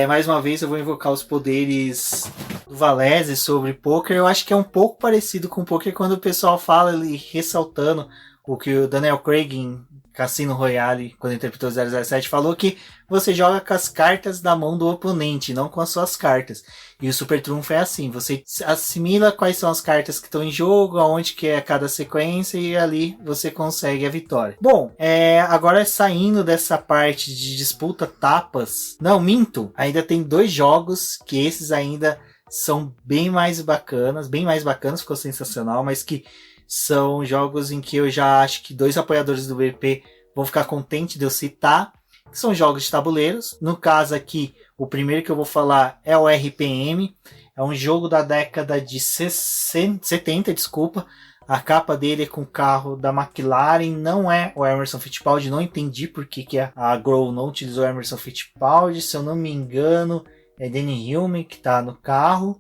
Mais uma vez eu vou invocar os poderes do Valese sobre poker. Eu acho que é um pouco parecido com poker quando o pessoal fala ali, ressaltando o que o Daniel Craig em Cassino Royale, quando interpretou 007, falou que você joga com as cartas da mão do oponente, não com as suas cartas. E o Super Trunfo é assim, você assimila quais são as cartas que estão em jogo, aonde que é cada sequência, e ali você consegue a vitória. Bom, agora saindo dessa parte de disputa tapas, não, minto, ainda tem 2 jogos que esses ainda são bem mais bacanas, ficou sensacional, mas que são jogos em que eu já acho que 2 apoiadores do BP vão ficar contentes de eu citar, que são jogos de tabuleiros. No caso aqui, o primeiro que eu vou falar é o RPM, é um jogo da década de 70, desculpa. A capa dele é com o carro da McLaren, não é o Emerson Fittipaldi, não entendi por que a Grow não utilizou o Emerson Fittipaldi, se eu não me engano, é Danny Hilme que está no carro.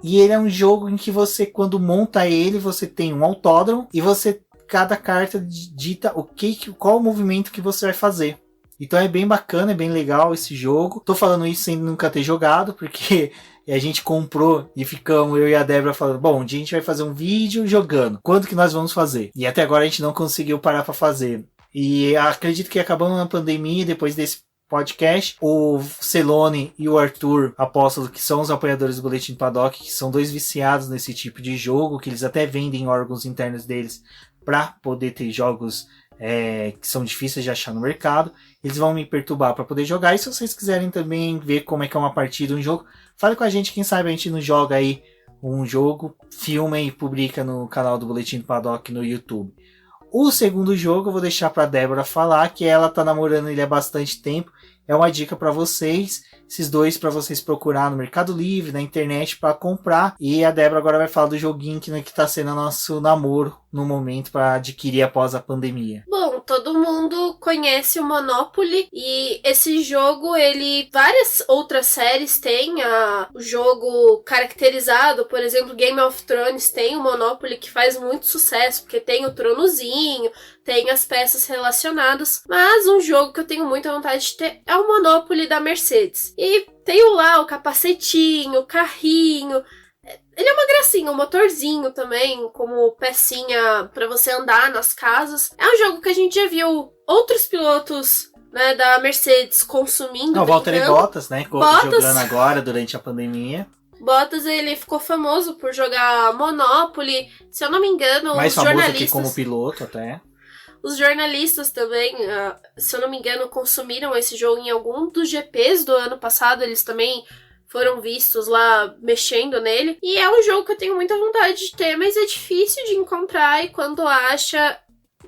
E ele é um jogo em que você, quando monta ele, você tem um autódromo e cada carta dita qual o movimento que você vai fazer. Então é bem bacana, é bem legal esse jogo. Tô falando isso sem nunca ter jogado, porque a gente comprou e ficamos, eu e a Débora, falando, bom, um dia a gente vai fazer um vídeo jogando. Quando que nós vamos fazer? E até agora a gente não conseguiu parar para fazer. E acredito que acabando na pandemia, depois desse podcast, o Celone e o Arthur Apóstolo, que são os apoiadores do Boletim Paddock, que são 2 viciados nesse tipo de jogo, que eles até vendem órgãos internos deles para poder ter jogos que são difíceis de achar no mercado. Eles vão me perturbar para poder jogar. E se vocês quiserem também ver como é que é uma partida, um jogo, fale com a gente. Quem sabe a gente não joga aí um jogo, filma e publica no canal do Boletim do Paddock no YouTube. O segundo jogo eu vou deixar para Débora falar, que ela tá namorando ele há bastante tempo. É uma dica para vocês, esses dois para vocês procurar no Mercado Livre, na internet para comprar. E a Débora agora vai falar do joguinho que tá sendo nosso namoro no momento para adquirir após a pandemia. Bom, todo mundo conhece o Monopoly e esse jogo, várias outras séries têm o jogo caracterizado, por exemplo, Game of Thrones tem o Monopoly que faz muito sucesso, porque tem o tronozinho, tem as peças relacionadas, mas um jogo que eu tenho muita vontade de ter é o Monopoly da Mercedes. E tenho lá o capacetinho, o carrinho. Ele é uma gracinha, um motorzinho também, como pecinha pra você andar nas casas. É um jogo que a gente já viu outros pilotos, né, da Mercedes consumindo. O Valtteri Bottas, né, jogando agora durante a pandemia. Bottas, ele ficou famoso por jogar Monopoly. Se eu não me engano, mais os famoso jornalistas... aqui como piloto até. Os jornalistas também, se eu não me engano, consumiram esse jogo em algum dos GPs do ano passado. Eles também foram vistos lá mexendo nele. E é um jogo que eu tenho muita vontade de ter, mas é difícil de encontrar. E quando acha,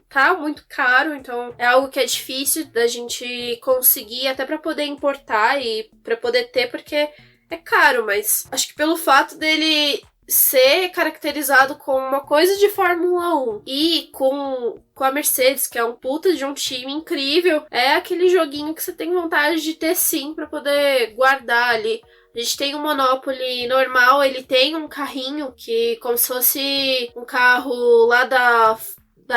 tá muito caro. Então é algo que é difícil da gente conseguir, até pra poder importar e pra poder ter, porque é caro. Mas acho que pelo fato dele ser caracterizado como uma coisa de Fórmula 1 e com a Mercedes, que é um puta de um time incrível, é aquele joguinho que você tem vontade de ter sim pra poder guardar ali. A gente tem um Monopoly normal, ele tem um carrinho que como se fosse um carro lá da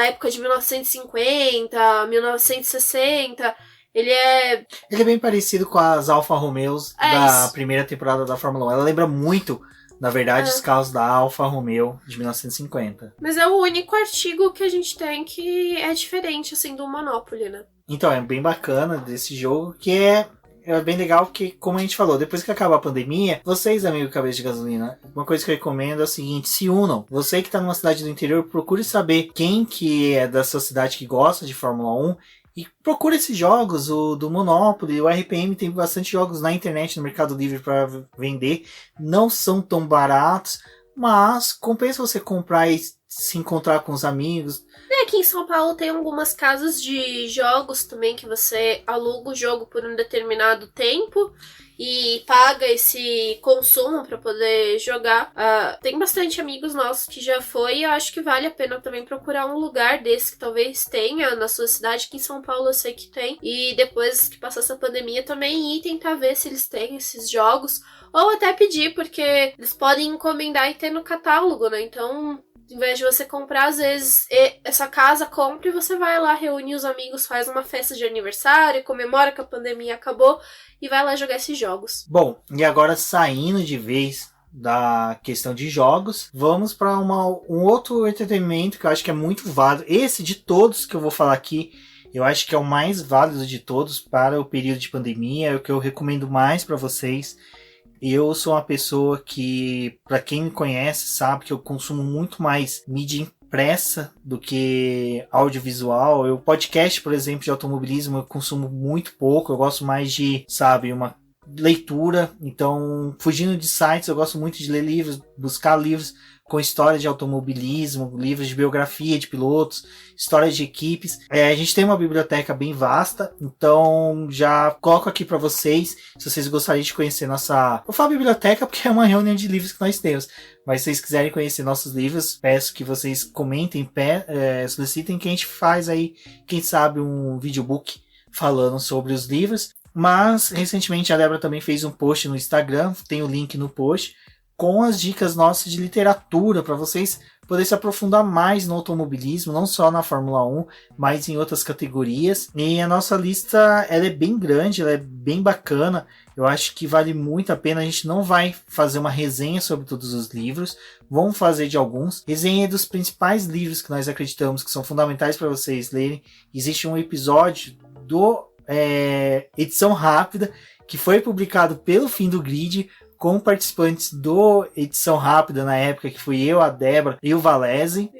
época de 1950, 1960. Ele é bem parecido com as Alfa Romeos da primeira temporada da Fórmula 1. Ela lembra muito, na verdade, os carros da Alfa Romeo de 1950. Mas é o único artigo que a gente tem que é diferente, assim, do Monopoly, né? Então, é bem bacana desse jogo, que é bem legal, porque, como a gente falou, depois que acabar a pandemia, vocês, amigos Cabeça de Gasolina, uma coisa que eu recomendo é o seguinte: se unam. Você que está numa cidade do interior, procure saber quem que é da sua cidade que gosta de Fórmula 1 e procure esses jogos, o do Monopoly, o RPM tem bastante jogos na internet, no Mercado Livre para vender. Não são tão baratos, mas compensa você comprar e se encontrar com os amigos. Aqui em São Paulo tem algumas casas de jogos também que você aluga o jogo por um determinado tempo e paga esse consumo para poder jogar. Tem bastante amigos nossos que já foi e eu acho que vale a pena também procurar um lugar desse que talvez tenha na sua cidade, que em São Paulo eu sei que tem. E depois que passar essa pandemia também ir tentar ver se eles têm esses jogos. Ou até pedir, porque eles podem encomendar e ter no catálogo, né? Então, em vez de você comprar, às vezes, essa casa compra e você vai lá, reúne os amigos, faz uma festa de aniversário, comemora que a pandemia acabou e vai lá jogar esses jogos. Bom, e agora saindo de vez da questão de jogos, vamos para um outro entretenimento que eu acho que é muito válido. Esse de todos que eu vou falar aqui, eu acho que é o mais válido de todos para o período de pandemia, é o que eu recomendo mais para vocês. Eu sou uma pessoa que, para quem me conhece, sabe que eu consumo muito mais mídia impressa do que audiovisual. Eu podcast, por exemplo, de automobilismo, eu consumo muito pouco. Eu gosto mais de, uma leitura. Então, fugindo de sites, eu gosto muito de ler livros, buscar livros com histórias de automobilismo, livros de biografia de pilotos, histórias de equipes. A gente tem uma biblioteca bem vasta, então já coloco aqui para vocês, se vocês gostariam de conhecer nossa... Eu falo biblioteca porque é uma reunião de livros que nós temos, mas se vocês quiserem conhecer nossos livros, peço que vocês comentem, solicitem, que a gente faz aí, quem sabe, um videobook falando sobre os livros. Mas, recentemente, a Débora também fez um post no Instagram, tem o link no post, com as dicas nossas de literatura, para vocês poderem se aprofundar mais no automobilismo, não só na Fórmula 1, mas em outras categorias. E a nossa lista, ela é bem grande, ela é bem bacana, eu acho que vale muito a pena. A gente não vai fazer uma resenha sobre todos os livros, vamos fazer de alguns. Resenha dos principais livros que nós acreditamos que são fundamentais para vocês lerem. Existe um episódio do Edição Rápida, que foi publicado pelo Fim do Grid, com participantes do Edição Rápida na época, que fui eu, a Débora e o Valese.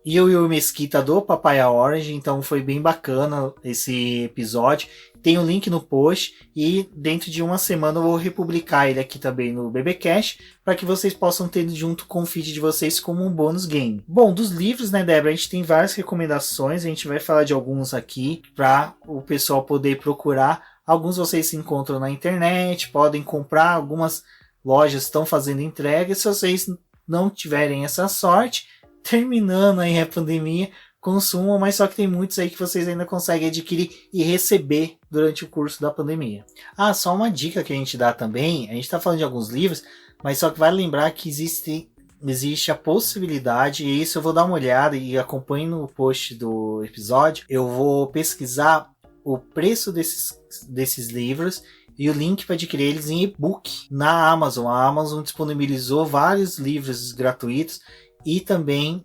e o Will Mesquita do Papaya Orange, então foi bem bacana esse episódio. Tem o link no post e dentro de uma semana eu vou republicar ele aqui também no BBcast para que vocês possam ter junto com o feed de vocês como um bônus game. Bom, dos livros, né, Débora, a gente tem várias recomendações, a gente vai falar de alguns aqui para o pessoal poder procurar. Alguns vocês se encontram na internet, podem comprar, algumas lojas estão fazendo entrega. Se vocês não tiverem essa sorte, terminando aí a pandemia, consumam, mas só que tem muitos aí que vocês ainda conseguem adquirir e receber durante o curso da pandemia. Ah, só uma dica que a gente dá também, a gente está falando de alguns livros, mas só que vale lembrar que existe a possibilidade, e isso eu vou dar uma olhada e acompanhe no post do episódio, eu vou pesquisar o preço desses livros e o link para adquirir eles em e-book na Amazon. A Amazon disponibilizou vários livros gratuitos e também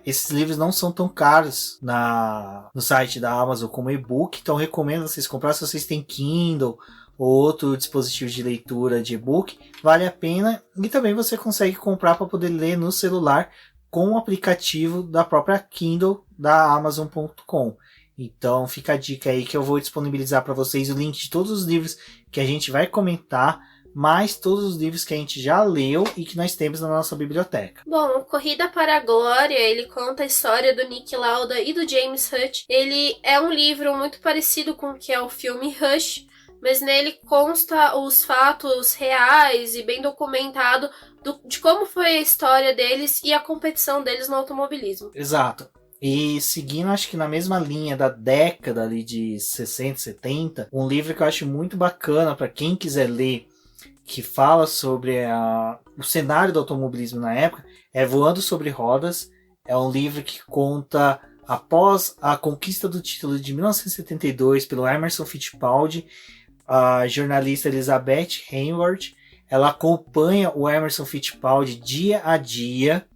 esses livros não são tão caros no site da Amazon como e-book, então recomendo vocês comprar se vocês têm Kindle ou outro dispositivo de leitura de e-book, vale a pena, e também você consegue comprar para poder ler no celular com o aplicativo da própria Kindle da Amazon.com. Então fica a dica aí que eu vou disponibilizar para vocês o link de todos os livros que a gente vai comentar, mais todos os livros que a gente já leu e que nós temos na nossa biblioteca. Bom, Corrida para a Glória, ele conta a história do Nick Lauda e do James Hutch. Ele é um livro muito parecido com o que é o filme Rush, mas nele consta os fatos reais e bem documentado de como foi a história deles e a competição deles no automobilismo. Exato. E seguindo, acho que na mesma linha da década ali de 60, 70, um livro que eu acho muito bacana para quem quiser ler, que fala sobre o cenário do automobilismo na época, é Voando sobre Rodas. É um livro que conta após a conquista do título de 1972 pelo Emerson Fittipaldi, a jornalista Elizabeth Hayward, ela acompanha o Emerson Fittipaldi dia a dia,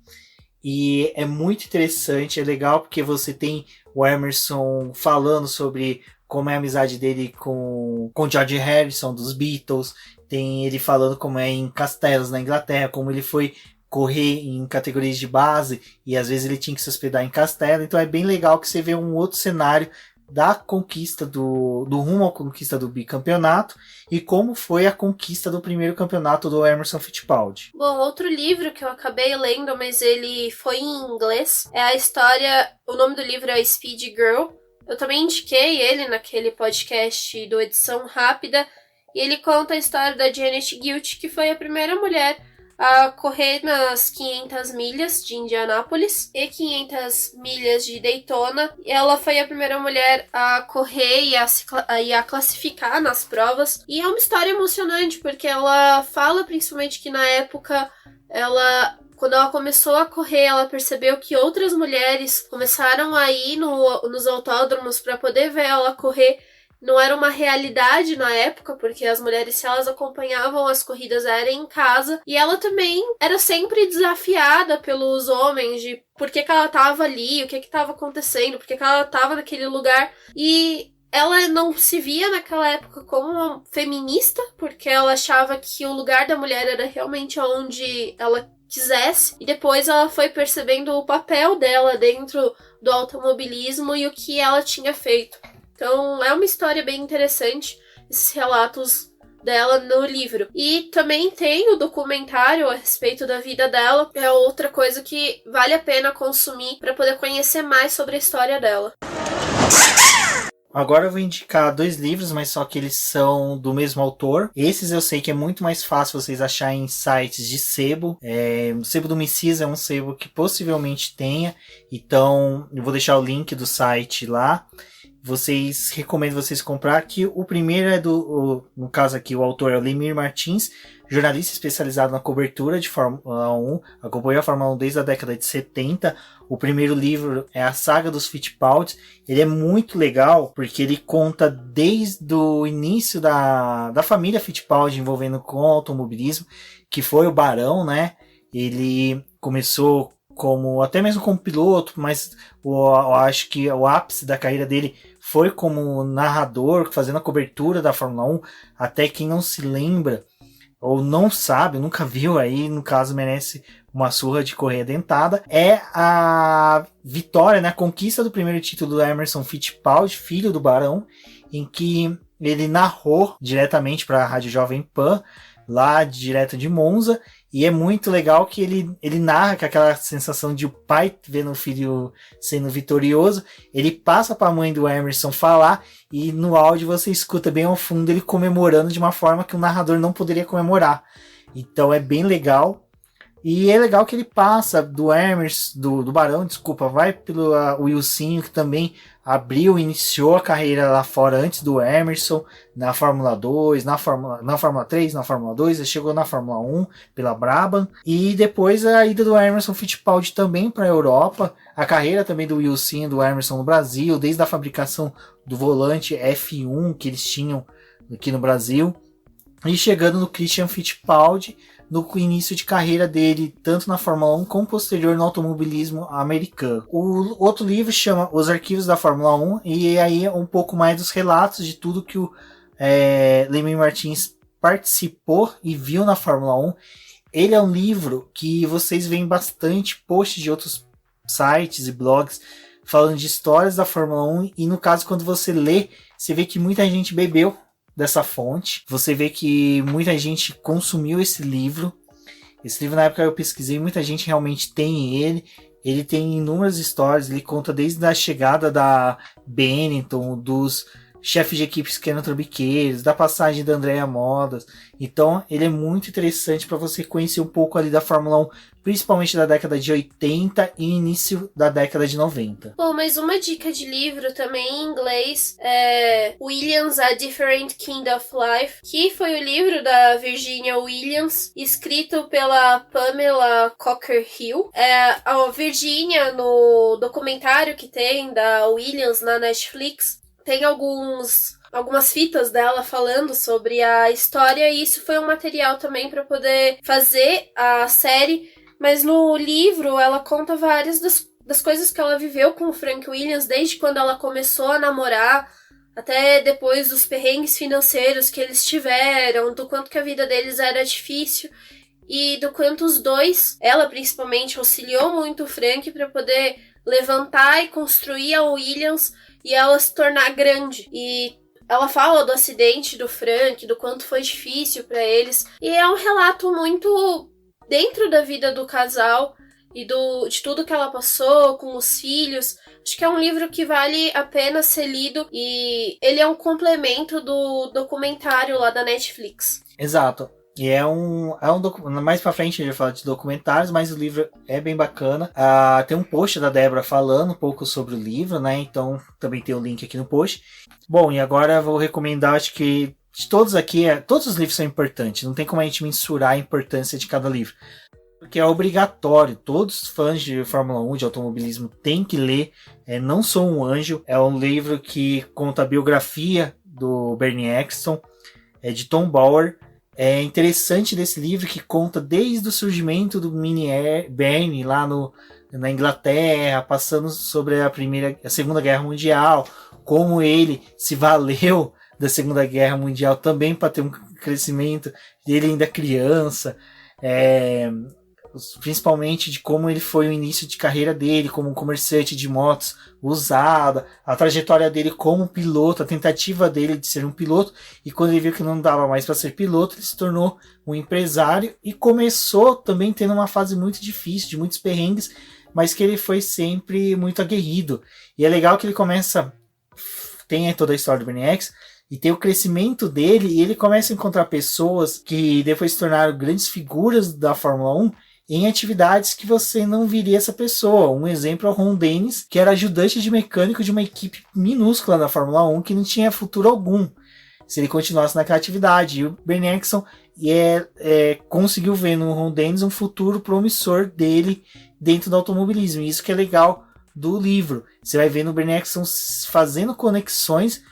e é muito interessante, é legal porque você tem o Emerson falando sobre como é a amizade dele com George Harrison dos Beatles, tem ele falando como é em castelos na Inglaterra, como ele foi correr em categorias de base e às vezes ele tinha que se hospedar em castelo. Então é bem legal que você vê um outro cenário da conquista do rumo à conquista do bicampeonato e como foi a conquista do primeiro campeonato do Emerson Fittipaldi. Bom, outro livro que eu acabei lendo, mas ele foi em inglês, é a história, o nome do livro é Speed Girl. Eu também indiquei ele naquele podcast do Edição Rápida, e ele conta a história da Janet Gilt, que foi a primeira mulher a correr nas 500 milhas de Indianápolis e 500 milhas de Daytona. Ela foi a primeira mulher a correr e a classificar nas provas. E é uma história emocionante, porque ela fala principalmente que na época, quando ela começou a correr, ela percebeu que outras mulheres começaram a ir nos autódromos para poder ver ela correr. Não era uma realidade na época, porque as mulheres, se elas acompanhavam as corridas, era em casa. E ela também era sempre desafiada pelos homens de por que ela estava ali, o que estava acontecendo, por que ela estava naquele lugar. E ela não se via naquela época como uma feminista, porque ela achava que o lugar da mulher era realmente onde ela quisesse. E depois ela foi percebendo o papel dela dentro do automobilismo e o que ela tinha feito. Então, é uma história bem interessante, esses relatos dela no livro. E também tem o documentário a respeito da vida dela. É outra coisa que vale a pena consumir para poder conhecer mais sobre a história dela. Agora eu vou indicar 2 livros, mas só que eles são do mesmo autor. Esses eu sei que é muito mais fácil vocês acharem em sites de sebo. O sebo do Messias é um sebo que possivelmente tenha. Então, eu vou deixar o link do site lá. Recomendo vocês comprar, que o primeiro é no caso aqui, o autor é o Lemir Martins, jornalista especializado na cobertura de Fórmula 1, acompanhou a Fórmula 1 desde a década de 70. O primeiro livro é a Saga dos Fittipaldi. Ele é muito legal, porque ele conta desde o início da família Fittipaldi envolvendo com o automobilismo, que foi o Barão, né? Ele começou até mesmo como piloto, mas eu acho que o ápice da carreira dele foi como narrador, fazendo a cobertura da Fórmula 1. Até quem não se lembra, ou não sabe, nunca viu aí, no caso merece uma surra de correia dentada, é a vitória, né, a conquista do primeiro título do Emerson Fittipaldi, filho do Barão, em que ele narrou diretamente para a Rádio Jovem Pan, lá direto de Monza, e é muito legal que ele narra com aquela sensação de o pai vendo o filho sendo vitorioso, ele passa para a mãe do Emerson falar, e no áudio você escuta bem ao fundo ele comemorando de uma forma que o narrador não poderia comemorar. Então é bem legal. E é legal que ele passa do Emerson, do Barão, desculpa, vai pelo Wilsinho, que também iniciou a carreira lá fora antes do Emerson, na Fórmula 2, na Fórmula 3, na Fórmula 2, ele chegou na Fórmula 1 pela Brabham, e depois a ida do Emerson Fittipaldi também para a Europa, a carreira também do Wilsinho e do Emerson no Brasil, desde a fabricação do volante F1 que eles tinham aqui no Brasil, e chegando no Christian Fittipaldi, no início de carreira dele, tanto na Fórmula 1 como posterior no automobilismo americano. O outro livro chama Os Arquivos da Fórmula 1, e aí é um pouco mais dos relatos de tudo que o Leme Martins participou e viu na Fórmula 1. Ele é um livro que vocês veem bastante posts de outros sites e blogs falando de histórias da Fórmula 1, e no caso, quando você lê, você vê que muita gente bebeu dessa fonte. Você vê que muita gente consumiu esse livro. Esse livro, na época eu pesquisei, muita gente realmente tem ele. Ele tem inúmeras histórias, ele conta desde a chegada da Benetton, dos chefes de equipes que eram trambiqueiros, da passagem da Andrea Modas. Então ele é muito interessante para você conhecer um pouco ali da Fórmula 1, principalmente da década de 80 e início da década de 90. Bom, mas uma dica de livro também em inglês é Williams: A Different Kind of Life, que foi o livro da Virginia Williams, escrito pela Pamela Cocker-Hill. A Virginia, no documentário que tem da Williams na Netflix, tem algumas fitas dela falando sobre a história, e isso foi um material também para poder fazer a série. Mas no livro ela conta várias das coisas que ela viveu com o Frank Williams, desde quando ela começou a namorar, até depois dos perrengues financeiros que eles tiveram, do quanto que a vida deles era difícil, e do quanto os dois, ela principalmente, auxiliou muito o Frank para poder levantar e construir a Williams e ela se tornar grande. E ela fala do acidente do Frank, do quanto foi difícil para eles, e é um relato muito dentro da vida do casal e de tudo que ela passou com os filhos. Acho que é um livro que vale a pena ser lido, e ele é um complemento do documentário lá da Netflix. Exato. E mais pra frente a gente vai falar de documentários, mas o livro é bem bacana. Tem um post da Débora falando um pouco sobre o livro, né? Então também tem o link aqui no post. Bom, e agora eu vou recomendar, acho que de todos aqui, todos os livros são importantes. Não tem como a gente mensurar a importância de cada livro, porque é obrigatório. Todos os fãs de Fórmula 1, de automobilismo, têm que ler. Não Sou um Anjo. É um livro que conta a biografia do Bernie Ecclestone, de Tom Bauer. É interessante desse livro que conta desde o surgimento do Mini Bernie lá na Inglaterra, passando sobre a Segunda Guerra Mundial, como ele se valeu da Segunda Guerra Mundial também para ter um crescimento dele ainda criança, principalmente de como ele foi o início de carreira dele como um comerciante de motos usada, a trajetória dele como piloto, a tentativa dele de ser um piloto, e quando ele viu que não dava mais para ser piloto, ele se tornou um empresário e começou também tendo uma fase muito difícil, de muitos perrengues, mas que ele foi sempre muito aguerrido. E é legal que ele tem toda a história do Bernie Ecclestone, e tem o crescimento dele, e ele começa a encontrar pessoas que depois se tornaram grandes figuras da Fórmula 1 em atividades que você não viria essa pessoa. Um exemplo é o Ron Dennis, que era ajudante de mecânico de uma equipe minúscula da Fórmula 1 que não tinha futuro algum se ele continuasse naquela atividade. E o Bernie Ecclestone conseguiu ver no Ron Dennis um futuro promissor dele dentro do automobilismo. E isso que é legal do livro. Você vai ver no Bernie Ecclestone fazendo conexões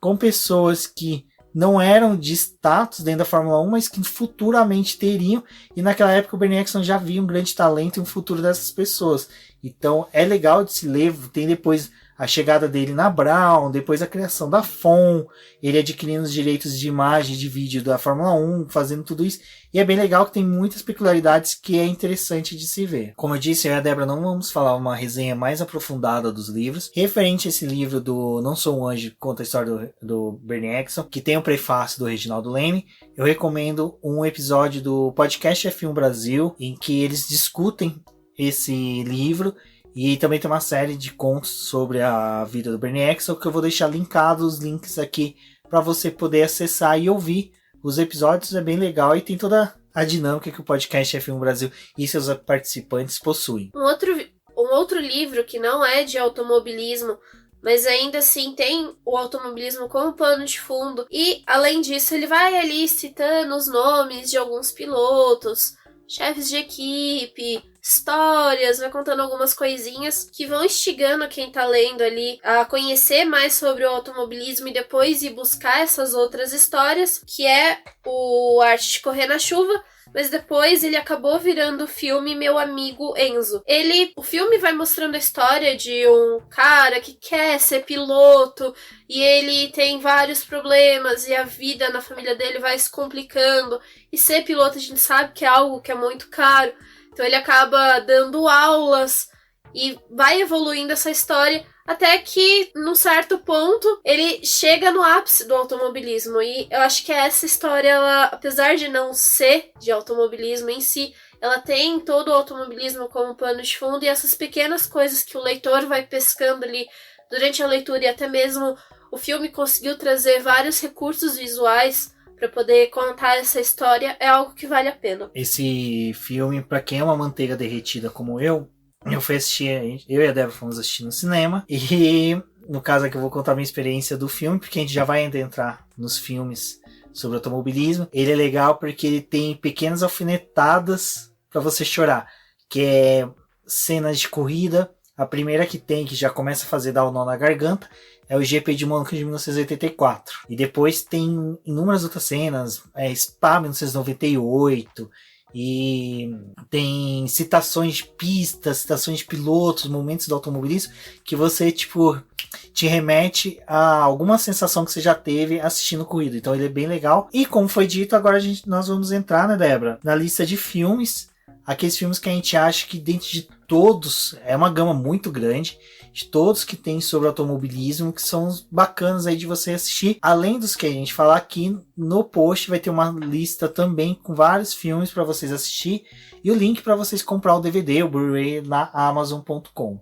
com pessoas que não eram de status dentro da Fórmula 1, mas que futuramente teriam, e naquela época o Bernie Ecclestone já via um grande talento e um futuro dessas pessoas. Então é legal de se ler, tem depois a chegada dele na Brown, depois a criação da FOM, ele adquirindo os direitos de imagem, de vídeo da Fórmula 1, fazendo tudo isso. E é bem legal que tem muitas peculiaridades que é interessante de se ver. Como eu disse, eu e a Débora não vamos falar uma resenha mais aprofundada dos livros. Referente a esse livro do Não Sou um Anjo, que conta a história do Bernie Eccleston, que tem o prefácio do Reginaldo Leme, eu recomendo um episódio do podcast F1 Brasil, em que eles discutem esse livro. E também tem uma série de contos sobre a vida do Bernie Eccleston, que eu vou deixar linkados os links aqui para você poder acessar e ouvir os episódios. É bem legal e tem toda a dinâmica que o podcast F1 Brasil e seus participantes possuem. Um outro livro que não é de automobilismo, mas ainda assim tem o automobilismo como pano de fundo. E, além disso, ele vai ali citando os nomes de alguns pilotos, chefes de equipe, histórias, vai contando algumas coisinhas que vão instigando quem tá lendo ali a conhecer mais sobre o automobilismo e depois ir buscar essas outras histórias, que é o Arte de Correr na Chuva, mas depois ele acabou virando o filme Meu Amigo Enzo. O filme vai mostrando a história de um cara que quer ser piloto e ele tem vários problemas e a vida na família dele vai se complicando, e ser piloto a gente sabe que é algo que é muito caro. Então ele acaba dando aulas e vai evoluindo essa história até que, num certo ponto, ele chega no ápice do automobilismo. E eu acho que essa história, ela, apesar de não ser de automobilismo em si, ela tem todo o automobilismo como pano de fundo, e essas pequenas coisas que o leitor vai pescando ali durante a leitura, e até mesmo o filme conseguiu trazer vários recursos visuais para poder contar essa história, é algo que vale a pena. Esse filme, para quem é uma manteiga derretida como eu fui assistir, eu e a Débora fomos assistir no cinema, e no caso aqui eu vou contar a minha experiência do filme, porque a gente já vai entrar nos filmes sobre automobilismo. Ele é legal porque ele tem pequenas alfinetadas para você chorar, que é cenas de corrida. A primeira que tem, que já começa a fazer dar o nó na garganta, é o GP de Mônaco de 1984. E depois tem inúmeras outras cenas, Spa 1998, e tem citações de pistas, citações de pilotos, momentos do automobilismo, que você, te remete a alguma sensação que você já teve assistindo corrida. Então ele é bem legal. E como foi dito, agora nós vamos entrar, né, Débora, na lista de filmes, aqueles filmes que a gente acha que dentro de todos, é uma gama muito grande, de todos que tem sobre automobilismo, que são bacanas aí de você assistir. Além dos que a gente falar aqui, no post vai ter uma lista também com vários filmes para vocês assistir, e o link para vocês comprar o DVD, o Blu-ray na Amazon.com.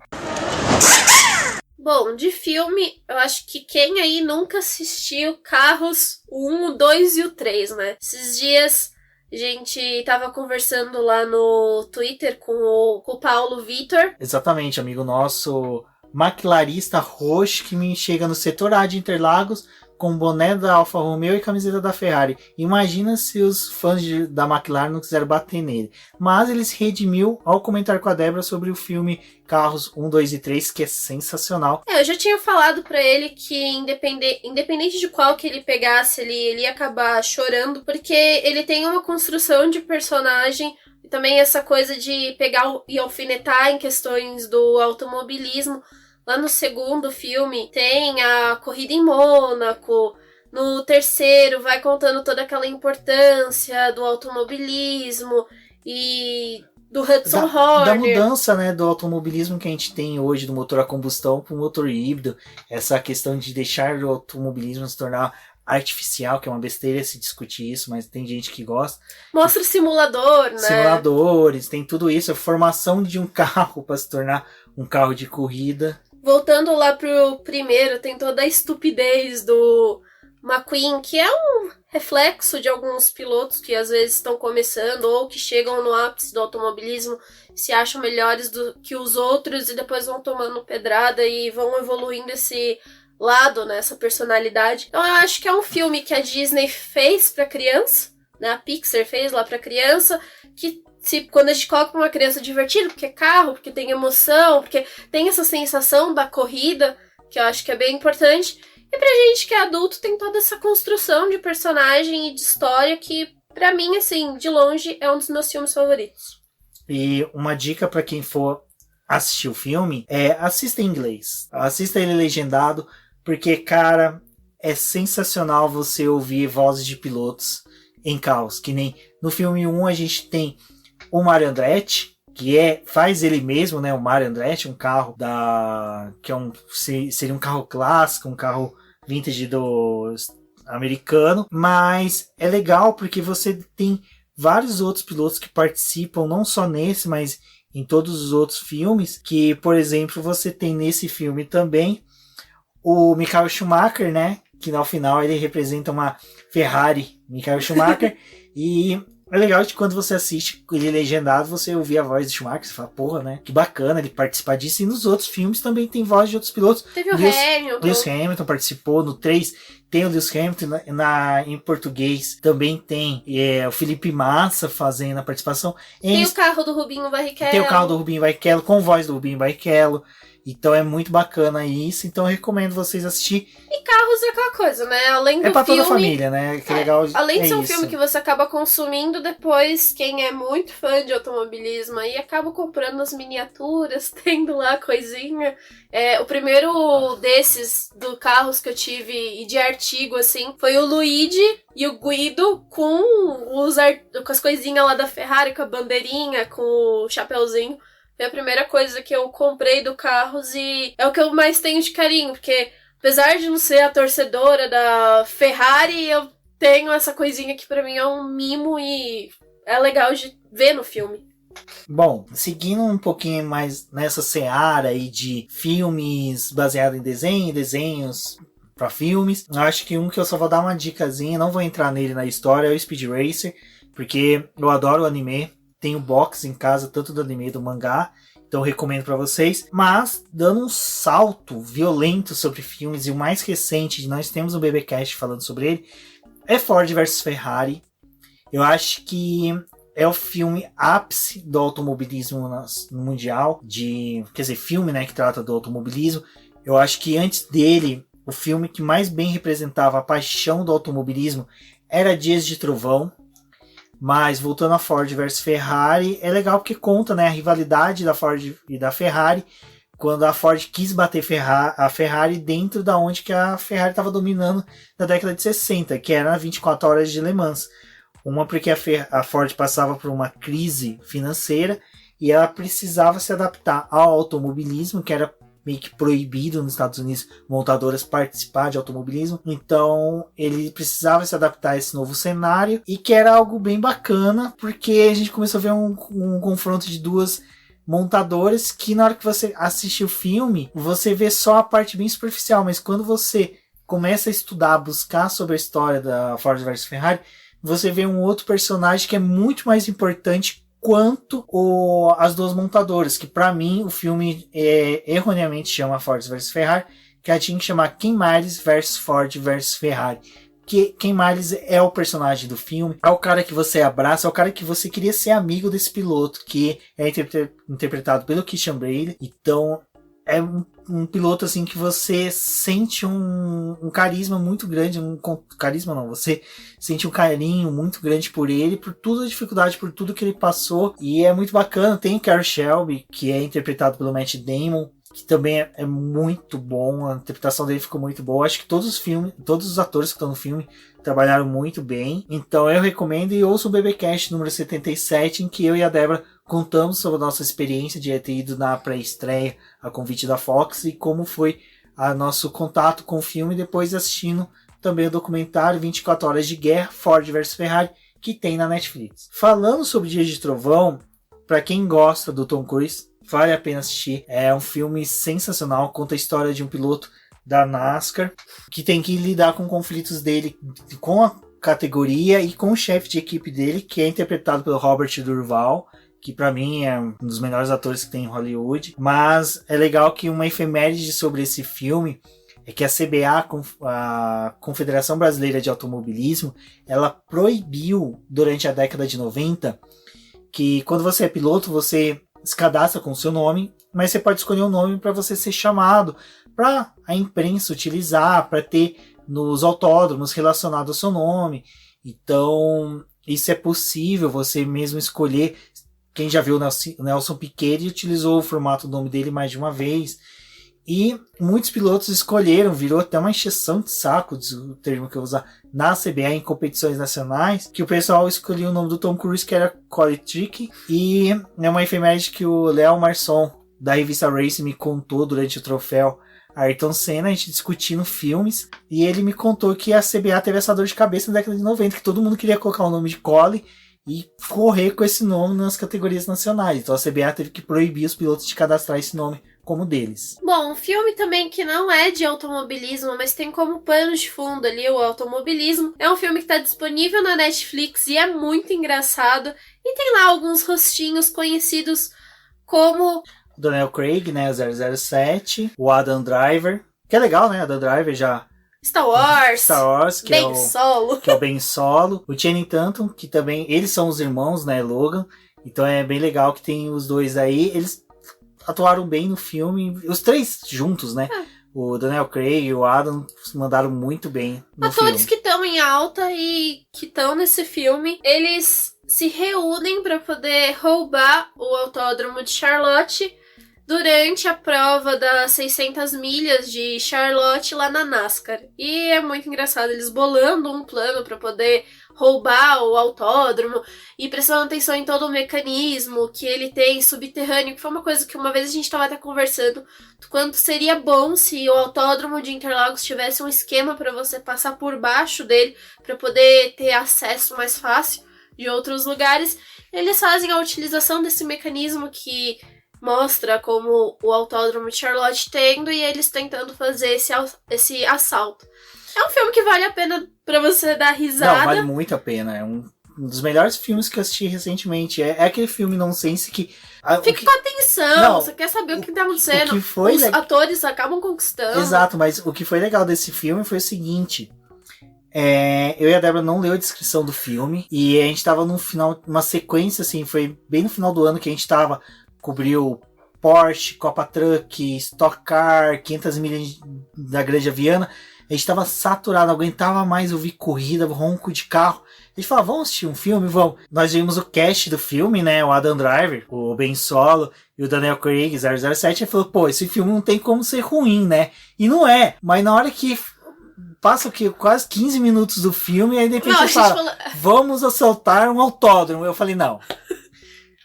Bom, de filme, eu acho que quem aí nunca assistiu Carros, o 1, o 2 e o 3, né? Esses dias a gente tava conversando lá no Twitter com o Paulo Vitor. Exatamente, amigo nosso maquilarista roxo que me chega no setor A de Interlagos com boné da Alfa Romeo e camiseta da Ferrari. Imagina se os fãs da McLaren não quiseram bater nele. Mas ele se redimiu ao comentar com a Débora sobre o filme Carros 1, 2 e 3, que é sensacional. Eu já tinha falado pra ele que independente de qual que ele pegasse, ele ia acabar chorando, porque ele tem uma construção de personagem e também essa coisa de pegar e alfinetar em questões do automobilismo. Lá no segundo filme tem a corrida em Mônaco. No terceiro vai contando toda aquela importância do automobilismo e do Hudson Horner. Da mudança, né, do automobilismo que a gente tem hoje, do motor a combustão para o motor híbrido. Essa questão de deixar o automobilismo se tornar artificial, que é uma besteira se discutir isso, mas tem gente que gosta. Mostra o simulador, né? Simuladores, tem tudo isso. A formação de um carro para se tornar um carro de corrida. Voltando lá pro primeiro, tem toda a estupidez do McQueen, que é um reflexo de alguns pilotos que às vezes estão começando ou que chegam no ápice do automobilismo, se acham melhores do que os outros e depois vão tomando pedrada e vão evoluindo esse lado, né, essa personalidade. Então eu acho que é um filme que a Disney fez pra criança, né, a Pixar fez lá pra criança, que quando a gente coloca uma criança divertida, porque é carro, porque tem emoção, porque tem essa sensação da corrida, que eu acho que é bem importante. E pra gente que é adulto, tem toda essa construção de personagem e de história que, pra mim, assim, de longe, é um dos meus filmes favoritos. E uma dica pra quem for assistir o filme, assista em inglês. Assista ele legendado, porque, cara, é sensacional você ouvir vozes de pilotos em carros. Que nem no filme 1 a gente tem o Mario Andretti, que faz ele mesmo, né? O Mario Andretti, um carro que seria um carro clássico, um carro vintage do americano, mas é legal porque você tem vários outros pilotos que participam, não só nesse, mas em todos os outros filmes, que, por exemplo, você tem nesse filme também o Michael Schumacher, né? Que no final ele representa uma Ferrari, Michael Schumacher, e é legal que quando você assiste ele legendado, você ouvir a voz de Schumacher, você fala, porra, né? Que bacana ele participar disso. E nos outros filmes também tem voz de outros pilotos. Teve o Hamilton. Lewis Hamilton participou. No 3 tem o Lewis Hamilton. Em português também tem o Felipe Massa fazendo a participação. Tem o carro do Rubinho Barrichello. Tem o carro do Rubinho Barrichello, com voz do Rubinho Barrichello. Então é muito bacana isso, então eu recomendo vocês assistir. E carros é aquela coisa, né? Além do pra filme, toda a família, né? Que legal. Além de ser um isso. filme que você acaba consumindo depois, quem é muito fã de automobilismo aí acaba comprando as miniaturas, tendo lá coisinha. O primeiro desses do carros que eu tive e de artigo, assim, foi o Luigi e o Guido com as coisinhas lá da Ferrari, com a bandeirinha, com o chapeuzinho. Foi a primeira coisa que eu comprei do Carros e é o que eu mais tenho de carinho, porque apesar de não ser a torcedora da Ferrari, eu tenho essa coisinha que pra mim é um mimo e é legal de ver no filme. Bom, seguindo um pouquinho mais nessa seara aí de filmes baseados em desenhos pra filmes, eu acho que um que eu só vou dar uma dicasinha, não vou entrar nele na história, é o Speed Racer, porque eu adoro o anime. Tenho box em casa, tanto do anime do mangá, então eu recomendo para vocês. Mas, dando um salto violento sobre filmes, e o mais recente, nós temos um BBcast falando sobre ele, é Ford vs Ferrari. Eu acho que é o filme ápice do automobilismo no mundial, quer dizer, filme, né, que trata do automobilismo. Eu acho que antes dele, o filme que mais bem representava a paixão do automobilismo era Dias de Trovão. Mas, voltando a Ford vs Ferrari, é legal porque conta, né, a rivalidade da Ford e da Ferrari, quando a Ford quis bater a Ferrari dentro da onde que a Ferrari estava dominando na década de 60, que era 24 horas de Le Mans. Uma porque a Ford passava por uma crise financeira e ela precisava se adaptar ao automobilismo, que era meio que proibido nos Estados Unidos montadoras participar de automobilismo, então ele precisava se adaptar a esse novo cenário, e que era algo bem bacana, porque a gente começou a ver um confronto de duas montadoras que na hora que você assiste o filme, você vê só a parte bem superficial, mas quando você começa a estudar, buscar sobre a história da Ford vs Ferrari, você vê um outro personagem que é muito mais importante quanto as duas montadoras, que para mim o filme erroneamente chama Ford vs Ferrari, que ela tinha que chamar Ken Miles vs Ford vs Ferrari. Que Ken Miles é o personagem do filme, é o cara que você abraça, é o cara que você queria ser amigo desse piloto, que é interpretado pelo Christian Bale. Então é um piloto assim que você sente um carisma muito grande, você sente um carinho muito grande por ele, por toda a dificuldade, por tudo que ele passou, e é muito bacana. Tem o Carroll Shelby, que é interpretado pelo Matt Damon, que também é muito bom, a interpretação dele ficou muito boa. Acho que todos os atores que estão no filme trabalharam muito bem, então eu recomendo. E ouço o BBcast número 77, em que eu e a Débora contamos sobre a nossa experiência de ter ido na pré-estreia a convite da Fox e como foi nosso contato com o filme, depois assistindo também o documentário 24 Horas de Guerra, Ford vs Ferrari, que tem na Netflix. Falando sobre Dias de Trovão, para quem gosta do Tom Cruise, vale a pena assistir. É um filme sensacional, conta a história de um piloto da NASCAR que tem que lidar com conflitos dele com a categoria e com o chefe de equipe dele, que é interpretado pelo Robert Durval, que pra mim é um dos melhores atores que tem em Hollywood. Mas é legal que uma efeméride sobre esse filme é que a CBA, a Confederação Brasileira de Automobilismo, ela proibiu durante a década de 90 que quando você é piloto, você se cadastra com o seu nome, mas você pode escolher um nome para você ser chamado, para a imprensa utilizar, para ter nos autódromos relacionado ao seu nome. Então, isso é possível, você mesmo escolher quem já viu o Nelson Piquet utilizou o formato do nome dele mais de uma vez. E muitos pilotos escolheram, virou até uma encheção de saco, o termo que eu usar, na CBA em competições nacionais, que o pessoal escolheu o nome do Tom Cruise, que era Colin Trick. E é uma efeméride que o Léo Marçom, da revista Race, me contou durante o troféu Ayrton Senna, a gente discutindo filmes, e ele me contou que a CBA teve essa dor de cabeça na década de 90, que todo mundo queria colocar o nome de Colin e correr com esse nome nas categorias nacionais. Então a CBA teve que proibir os pilotos de cadastrar esse nome como deles. Bom, um filme também que não é de automobilismo, mas tem como pano de fundo ali o automobilismo. É um filme que está disponível na Netflix e é muito engraçado. E tem lá alguns rostinhos conhecidos como o Daniel Craig, né, 007, o Adam Driver, que é legal, né, Adam Driver já... Star Wars, que Ben Solo. Que é o Ben Solo. O Channing Tatum, que também... Eles são os irmãos, né, Logan. Então é bem legal que tem os dois aí. Eles atuaram bem no filme. Os três juntos, né? O Daniel Craig e o Adam mandaram muito bem no Atores filme. que estão em alta e que estão nesse filme, eles se reúnem para poder roubar o autódromo de Charlotte durante a prova das 600 milhas de Charlotte lá na NASCAR. E é muito engraçado eles bolando um plano para poder roubar o autódromo e prestando atenção em todo o mecanismo que ele tem subterrâneo, que foi uma coisa que uma vez a gente estava até conversando do quanto seria bom se o autódromo de Interlagos tivesse um esquema para você passar por baixo dele para poder ter acesso mais fácil de outros lugares. Eles fazem a utilização desse mecanismo que mostra como o autódromo de Charlotte tendo e eles tentando fazer esse assalto. É um filme que vale a pena pra você dar risada. Não, vale muito a pena. É um dos melhores filmes que eu assisti recentemente. É aquele filme nonsense que... Fica com atenção, você quer saber o que tá acontecendo. Os atores acabam conquistando. Exato, mas o que foi legal desse filme foi o seguinte... eu e a Débora não leu a descrição do filme e a gente tava no final, uma sequência assim, foi bem no final do ano que a gente tava... Cobriu Porsche, Copa Truck, Stock Car, 500 milhas da Grande Viana. A gente tava saturado, não aguentava mais ouvir corrida, ronco de carro. A gente falou, vamos assistir um filme? Vamos. Nós vimos o cast do filme, né? O Adam Driver, o Ben Solo e o Daniel Craig, 007. Ele falou, pô, esse filme não tem como ser ruim, né? E não é. Mas na hora que passa o quê? Quase 15 minutos do filme, aí de repente ele fala, vamos assaltar um autódromo. Eu falei, não.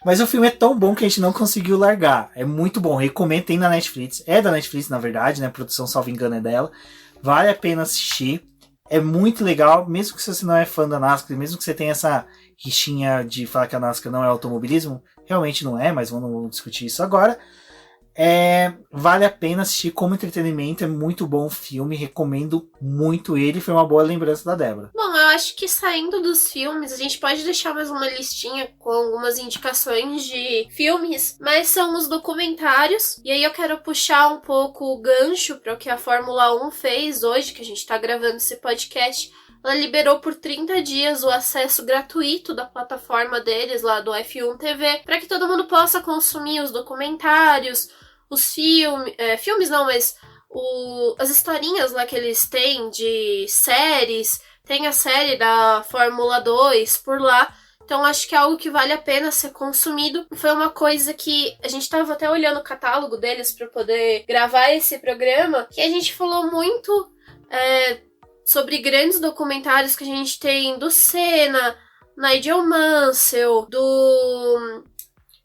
Mas o filme é tão bom que a gente não conseguiu largar. É muito bom. Recomendo, tem na Netflix. É da Netflix, na verdade, né? A produção, salvo engano, é dela. Vale a pena assistir. É muito legal. Mesmo que você não é fã da NASCAR, mesmo que você tenha essa rixinha de falar que a NASCAR não é automobilismo, realmente não é, mas vamos discutir isso agora. Vale a pena assistir como entretenimento. É muito bom o filme. Recomendo muito ele. Foi uma boa lembrança da Débora. Bom, eu acho que saindo dos filmes, a gente pode deixar mais uma listinha com algumas indicações de filmes, mas são os documentários. E aí eu quero puxar um pouco o gancho para o que a Fórmula 1 fez hoje, que a gente está gravando esse podcast. Ela liberou por 30 dias o acesso gratuito da plataforma deles, lá do F1 TV, para que todo mundo possa consumir os documentários, os filmes não, mas as historinhas lá que eles têm de séries, tem a série da Fórmula 2 por lá, então acho que é algo que vale a pena ser consumido. Foi uma coisa que a gente estava até olhando o catálogo deles para poder gravar esse programa, que a gente falou muito sobre grandes documentários que a gente tem do Senna, Nigel Mansell,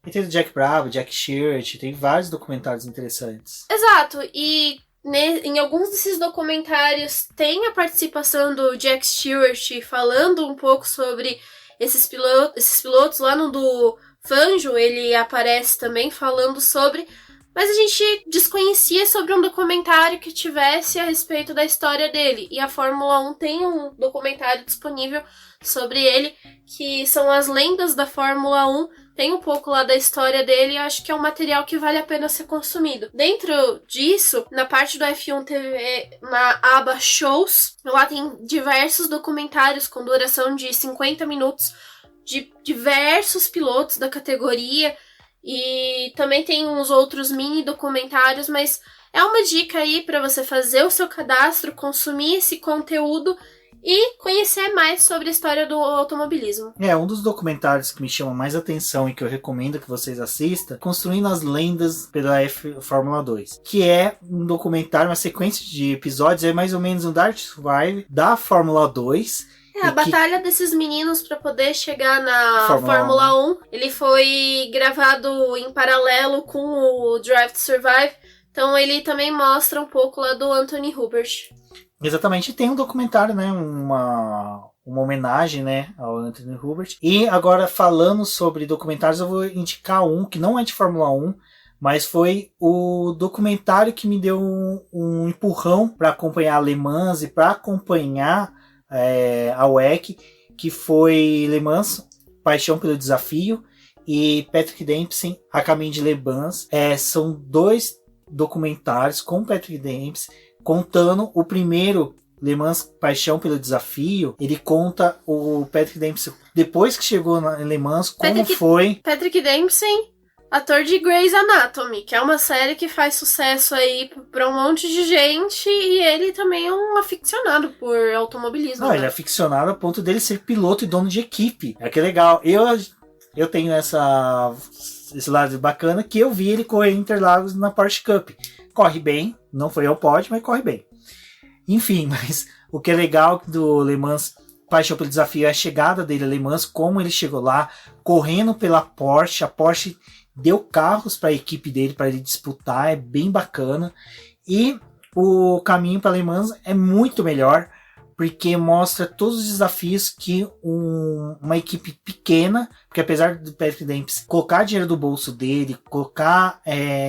E tem do Jack Bravo, Jack Stewart, tem vários documentários interessantes. Exato, e em alguns desses documentários tem a participação do Jack Stewart falando um pouco sobre esses pilotos. Lá no do Fangio ele aparece também falando sobre, mas a gente desconhecia sobre um documentário que tivesse a respeito da história dele, e a Fórmula 1 tem um documentário disponível sobre ele, que são as lendas da Fórmula 1. Tem um pouco lá da história dele e acho que é um material que vale a pena ser consumido. Dentro disso, na parte do F1 TV, na aba Shows, lá tem diversos documentários com duração de 50 minutos de diversos pilotos da categoria, e também tem uns outros mini documentários, mas é uma dica aí para você fazer o seu cadastro, consumir esse conteúdo e conhecer mais sobre a história do automobilismo. Um dos documentários que me chama mais atenção e que eu recomendo que vocês assistam, Construindo as Lendas pela Fórmula 2, que é um documentário, uma sequência de episódios, é mais ou menos um Drive to Survive da Fórmula 2. A batalha desses meninos para poder chegar na Fórmula 1, ele foi gravado em paralelo com o Drive to Survive, então ele também mostra um pouco lá do Anthony Hubert. Exatamente, tem um documentário, né, uma homenagem, né, ao Anthony Hubert. E agora, falando sobre documentários, eu vou indicar um que não é de Fórmula 1, mas foi o documentário que me deu um empurrão para acompanhar a Le Mans e para acompanhar a WEC, que foi Le Mans, Paixão pelo Desafio, e Patrick Dempsey, A Caminho de Le Mans. São 2 documentários com Patrick Dempsey, contando o primeiro, Le Mans Paixão pelo Desafio. Ele conta o Patrick Dempsey depois que chegou na Le Mans, como foi. Patrick Dempsey, ator de Grey's Anatomy, que é uma série que faz sucesso aí pra um monte de gente, e ele também é um aficionado por automobilismo. Ele é aficionado a ponto dele ser piloto e dono de equipe. Que é legal. Eu tenho esse lado bacana, que eu vi ele correr em Interlagos na Porsche Cup. Corre bem, não foi ao pódio, mas corre bem. Enfim, mas o que é legal do Le Mans Paixão pelo Desafio é a chegada dele a Le Mans, como ele chegou lá, correndo pela Porsche. A Porsche deu carros para a equipe dele, para ele disputar, é bem bacana. E o caminho para Le Mans é muito melhor, porque mostra todos os desafios que uma equipe pequena, porque apesar do Patrick Dempsey colocar dinheiro do bolso dele, colocar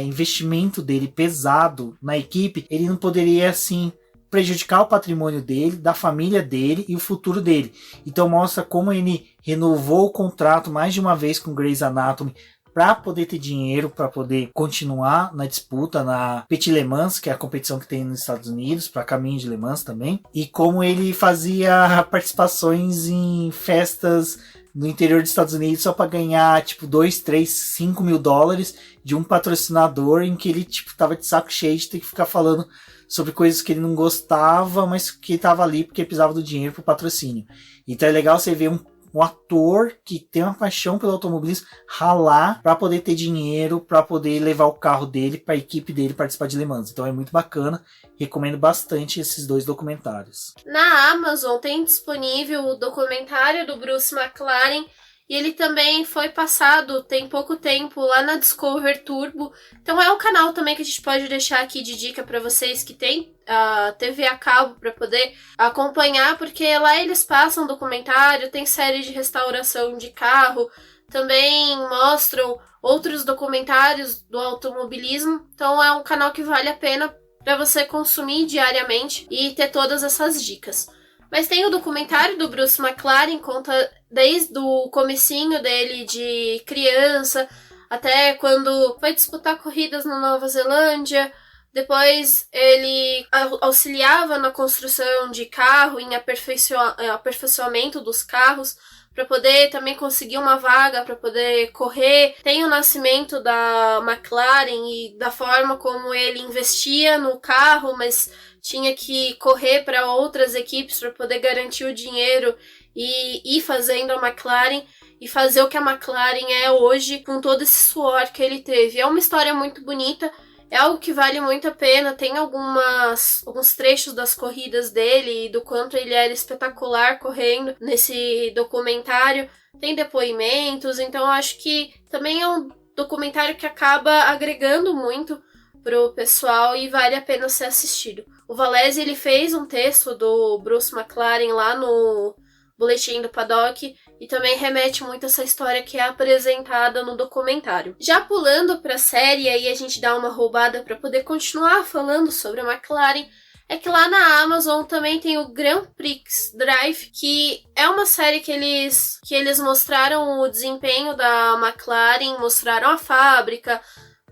investimento dele pesado na equipe, ele não poderia assim prejudicar o patrimônio dele, da família dele e o futuro dele. Então mostra como ele renovou o contrato mais de uma vez com Grey's Anatomy para poder ter dinheiro, para poder continuar na disputa na Petit Le Mans, que é a competição que tem nos Estados Unidos, para Caminho de Le Mans também, e como ele fazia participações em festas no interior dos Estados Unidos só para ganhar tipo 2, 3, 5 mil dólares de um patrocinador, em que ele tipo tava de saco cheio de ter que ficar falando sobre coisas que ele não gostava, mas que estava ali porque precisava do dinheiro para o patrocínio. Então é legal você ver um ator que tem uma paixão pelo automobilismo ralar para poder ter dinheiro, para poder levar o carro dele para a equipe dele participar de Le Mans. Então é muito bacana, recomendo bastante esses 2 documentários. Na Amazon tem disponível o documentário do Bruce McLaren, e ele também foi passado tem pouco tempo lá na Discover Turbo. Então é um canal também que a gente pode deixar aqui de dica para vocês que tem a TV a cabo para poder acompanhar, porque lá eles passam documentário, tem série de restauração de carro, também mostram outros documentários do automobilismo. Então é um canal que vale a pena para você consumir diariamente e ter todas essas dicas. Mas tem o documentário do Bruce McLaren, conta desde o comecinho dele de criança, até quando foi disputar corridas na Nova Zelândia. Depois ele auxiliava na construção de carro, em aperfeiçoamento dos carros, para poder também conseguir uma vaga, para poder correr. Tem o nascimento da McLaren e da forma como ele investia no carro, mas tinha que correr para outras equipes para poder garantir o dinheiro e ir fazendo a McLaren e fazer o que a McLaren é hoje com todo esse suor que ele teve. É uma história muito bonita, é algo que vale muito a pena. Tem alguns trechos das corridas dele e do quanto ele era espetacular correndo nesse documentário. Tem depoimentos, então eu acho que também é um documentário que acaba agregando muito pro pessoal e vale a pena ser assistido. O Valese, ele fez um texto do Bruce McLaren lá no Boletim do Paddock e também remete muito a essa história que é apresentada no documentário. Já pulando pra série, aí a gente dá uma roubada para poder continuar falando sobre a McLaren, é que lá na Amazon também tem o Grand Prix Drive, que é uma série que eles mostraram o desempenho da McLaren, mostraram a fábrica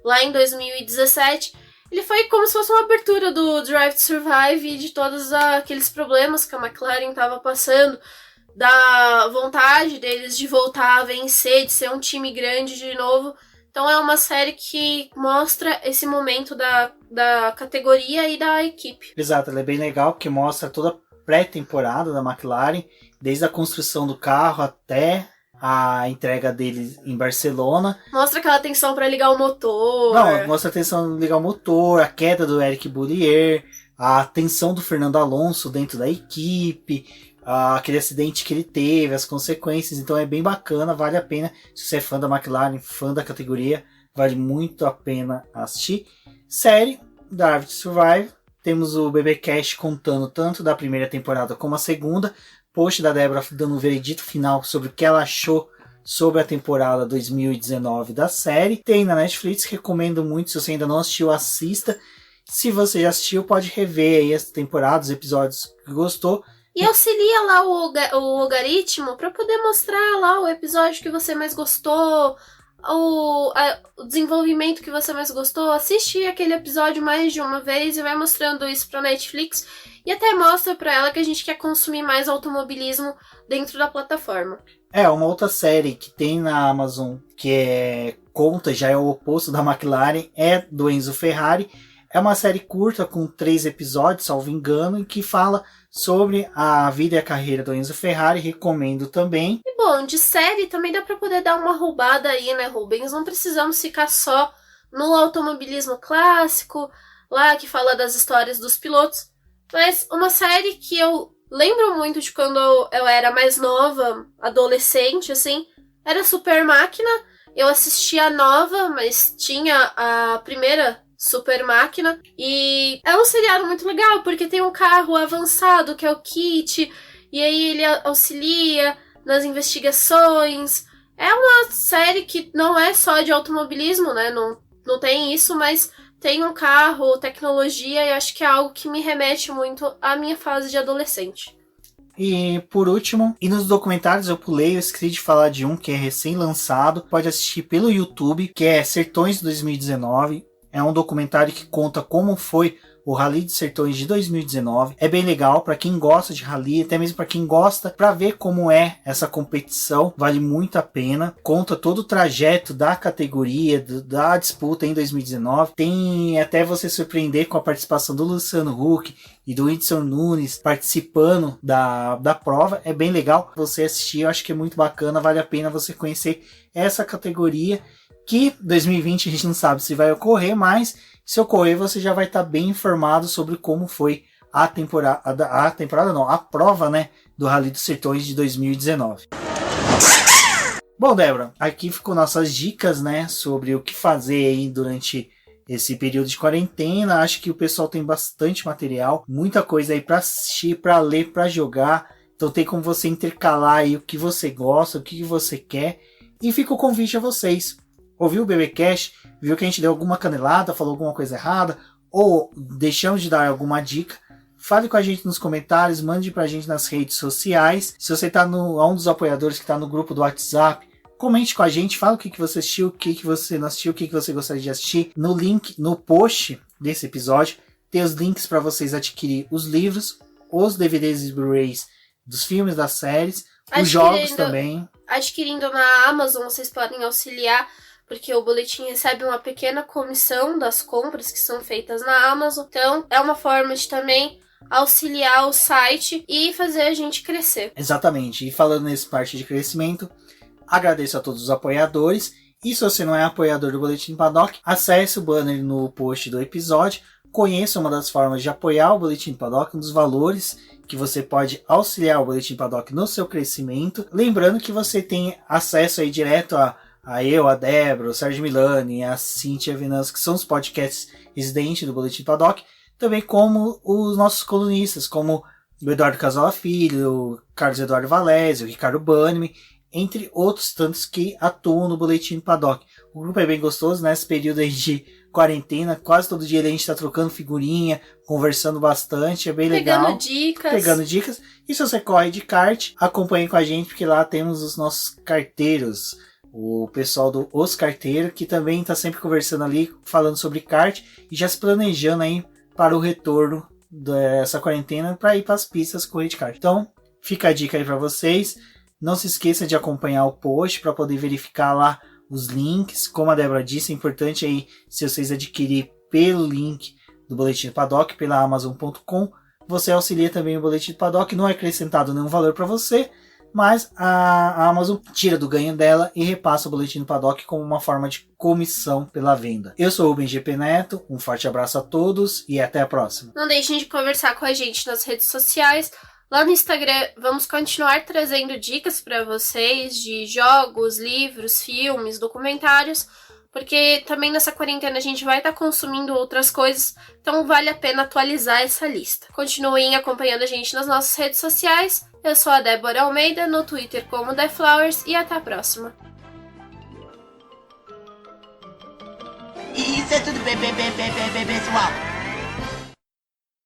lá em 2017. Ele foi como se fosse uma abertura do Drive to Survive e de todos aqueles problemas que a McLaren estava passando, da vontade deles de voltar a vencer, de ser um time grande de novo. Então é uma série que mostra esse momento da categoria e da equipe. Exato, ela é bem legal porque mostra toda pré-temporada da McLaren, desde a construção do carro até a entrega dele em Barcelona. Mostra aquela tensão para ligar o motor. Não, mostra a tensão de ligar o motor, a queda do Eric Boullier, a tensão do Fernando Alonso dentro da equipe, aquele acidente que ele teve, as consequências. Então é bem bacana, vale a pena. Se você é fã da McLaren, fã da categoria, vale muito a pena assistir. Série Drive to Survive. Temos o BBcast contando tanto da primeira temporada como a segunda. Post da Débora dando um veredito final sobre o que ela achou sobre a temporada 2019 da série. Tem na Netflix, recomendo muito. Se você ainda não assistiu, assista. Se você já assistiu, pode rever aí as temporadas, os episódios que gostou. E auxilia lá o algoritmo para poder mostrar lá o episódio que você mais gostou, o desenvolvimento que você mais gostou. Assiste aquele episódio mais de uma vez e vai mostrando isso pra Netflix. E até mostra pra ela que a gente quer consumir mais automobilismo dentro da plataforma. Uma outra série que tem na Amazon, que já é o oposto da McLaren, é do Enzo Ferrari. É uma série curta com 3 episódios, salvo engano, e que fala sobre a vida e a carreira do Enzo Ferrari. Recomendo também. E bom, de série também dá pra poder dar uma roubada aí, né, Rubens? Não precisamos ficar só no automobilismo clássico, lá que fala das histórias dos pilotos. Mas uma série que eu lembro muito de quando eu era mais nova, adolescente, assim, era Super Máquina. Eu assistia a nova, mas tinha a primeira Super Máquina. E é um seriado muito legal, porque tem um carro avançado, que é o Kit, e aí ele auxilia nas investigações. É uma série que não é só de automobilismo, né? Não tem isso, mas tem um carro, tecnologia, e acho que é algo que me remete muito à minha fase de adolescente. E por último, e nos documentários eu esqueci de falar de um que é recém-lançado, pode assistir pelo YouTube, que é Sertões 2019. É um documentário que conta como foi o Rally dos Sertões de 2019. É bem legal para quem gosta de rally, até mesmo para quem gosta, para ver como é essa competição. Vale muito a pena. Conta todo o trajeto da categoria, da disputa em 2019. Tem até você surpreender com a participação do Luciano Huck e do Whindersson Nunes participando da prova. É bem legal você assistir, eu acho que é muito bacana, vale a pena você conhecer essa categoria, que 2020 a gente não sabe se vai ocorrer, mas se ocorrer você já vai estar bem informado sobre como foi a prova, né, do Rally dos Sertões de 2019. Bom, Débora, aqui ficou nossas dicas, né, sobre o que fazer aí durante esse período de quarentena. Acho que o pessoal tem bastante material, muita coisa aí para assistir, para ler, para jogar. Então tem como você intercalar aí o que você gosta, o que você quer. E fica o convite a vocês. Ouviu o BBcast, viu que a gente deu alguma canelada, falou alguma coisa errada, ou deixamos de dar alguma dica, fale com a gente nos comentários, mande pra gente nas redes sociais. Se você tá um dos apoiadores que tá no grupo do WhatsApp, comente com a gente, fala o que você assistiu, o que você não assistiu, o que você gostaria de assistir. No link, no post desse episódio, tem os links para vocês adquirir os livros, os DVDs e Blu-rays dos filmes, das séries, os jogos também. Adquirindo na Amazon, vocês podem auxiliar, porque o boletim recebe uma pequena comissão das compras que são feitas na Amazon. Então, é uma forma de também auxiliar o site e fazer a gente crescer. Exatamente. E falando nesse parte de crescimento, agradeço a todos os apoiadores. E se você não é apoiador do Boletim Paddock, acesse o banner no post do episódio. Conheça uma das formas de apoiar o Boletim Paddock, um dos valores que você pode auxiliar o Boletim Paddock no seu crescimento. Lembrando que você tem acesso aí direto a eu, a Débora, o Sérgio Milani, a Cíntia Venâncio, que são os podcasts residentes do Boletim Paddock, também como os nossos colunistas, como o Eduardo Casola Filho, o Carlos Eduardo Valese, o Ricardo Banimi, entre outros tantos que atuam no Boletim Paddock. O grupo é bem gostoso, nesse período aí de quarentena, quase todo dia a gente está trocando figurinha, conversando bastante, é bem legal. Pegando dicas. E se você corre de kart, acompanhe com a gente, porque lá temos os nossos carteiros, o pessoal do Os Carteiros, que também está sempre conversando ali, falando sobre kart e já se planejando aí para o retorno dessa quarentena para ir para as pistas correr de kart. Então, fica a dica aí para vocês. Não se esqueça de acompanhar o post para poder verificar lá os links. Como a Débora disse, é importante aí, se vocês adquirirem pelo link do Boletim Paddock, pela Amazon.com, você auxilia também o Boletim do Paddock, não é acrescentado nenhum valor para você, mas a Amazon tira do ganho dela e repassa o Boletim do Paddock como uma forma de comissão pela venda. Eu sou o BGP Neto, um forte abraço a todos e até a próxima. Não deixem de conversar com a gente nas redes sociais. Lá no Instagram vamos continuar trazendo dicas para vocês de jogos, livros, filmes, documentários, porque também nessa quarentena a gente vai estar consumindo outras coisas, então vale a pena atualizar essa lista. Continuem acompanhando a gente nas nossas redes sociais. Eu sou a Débora Almeida, no Twitter como TheFlowers, e até a próxima. Isso é tudo, pessoal.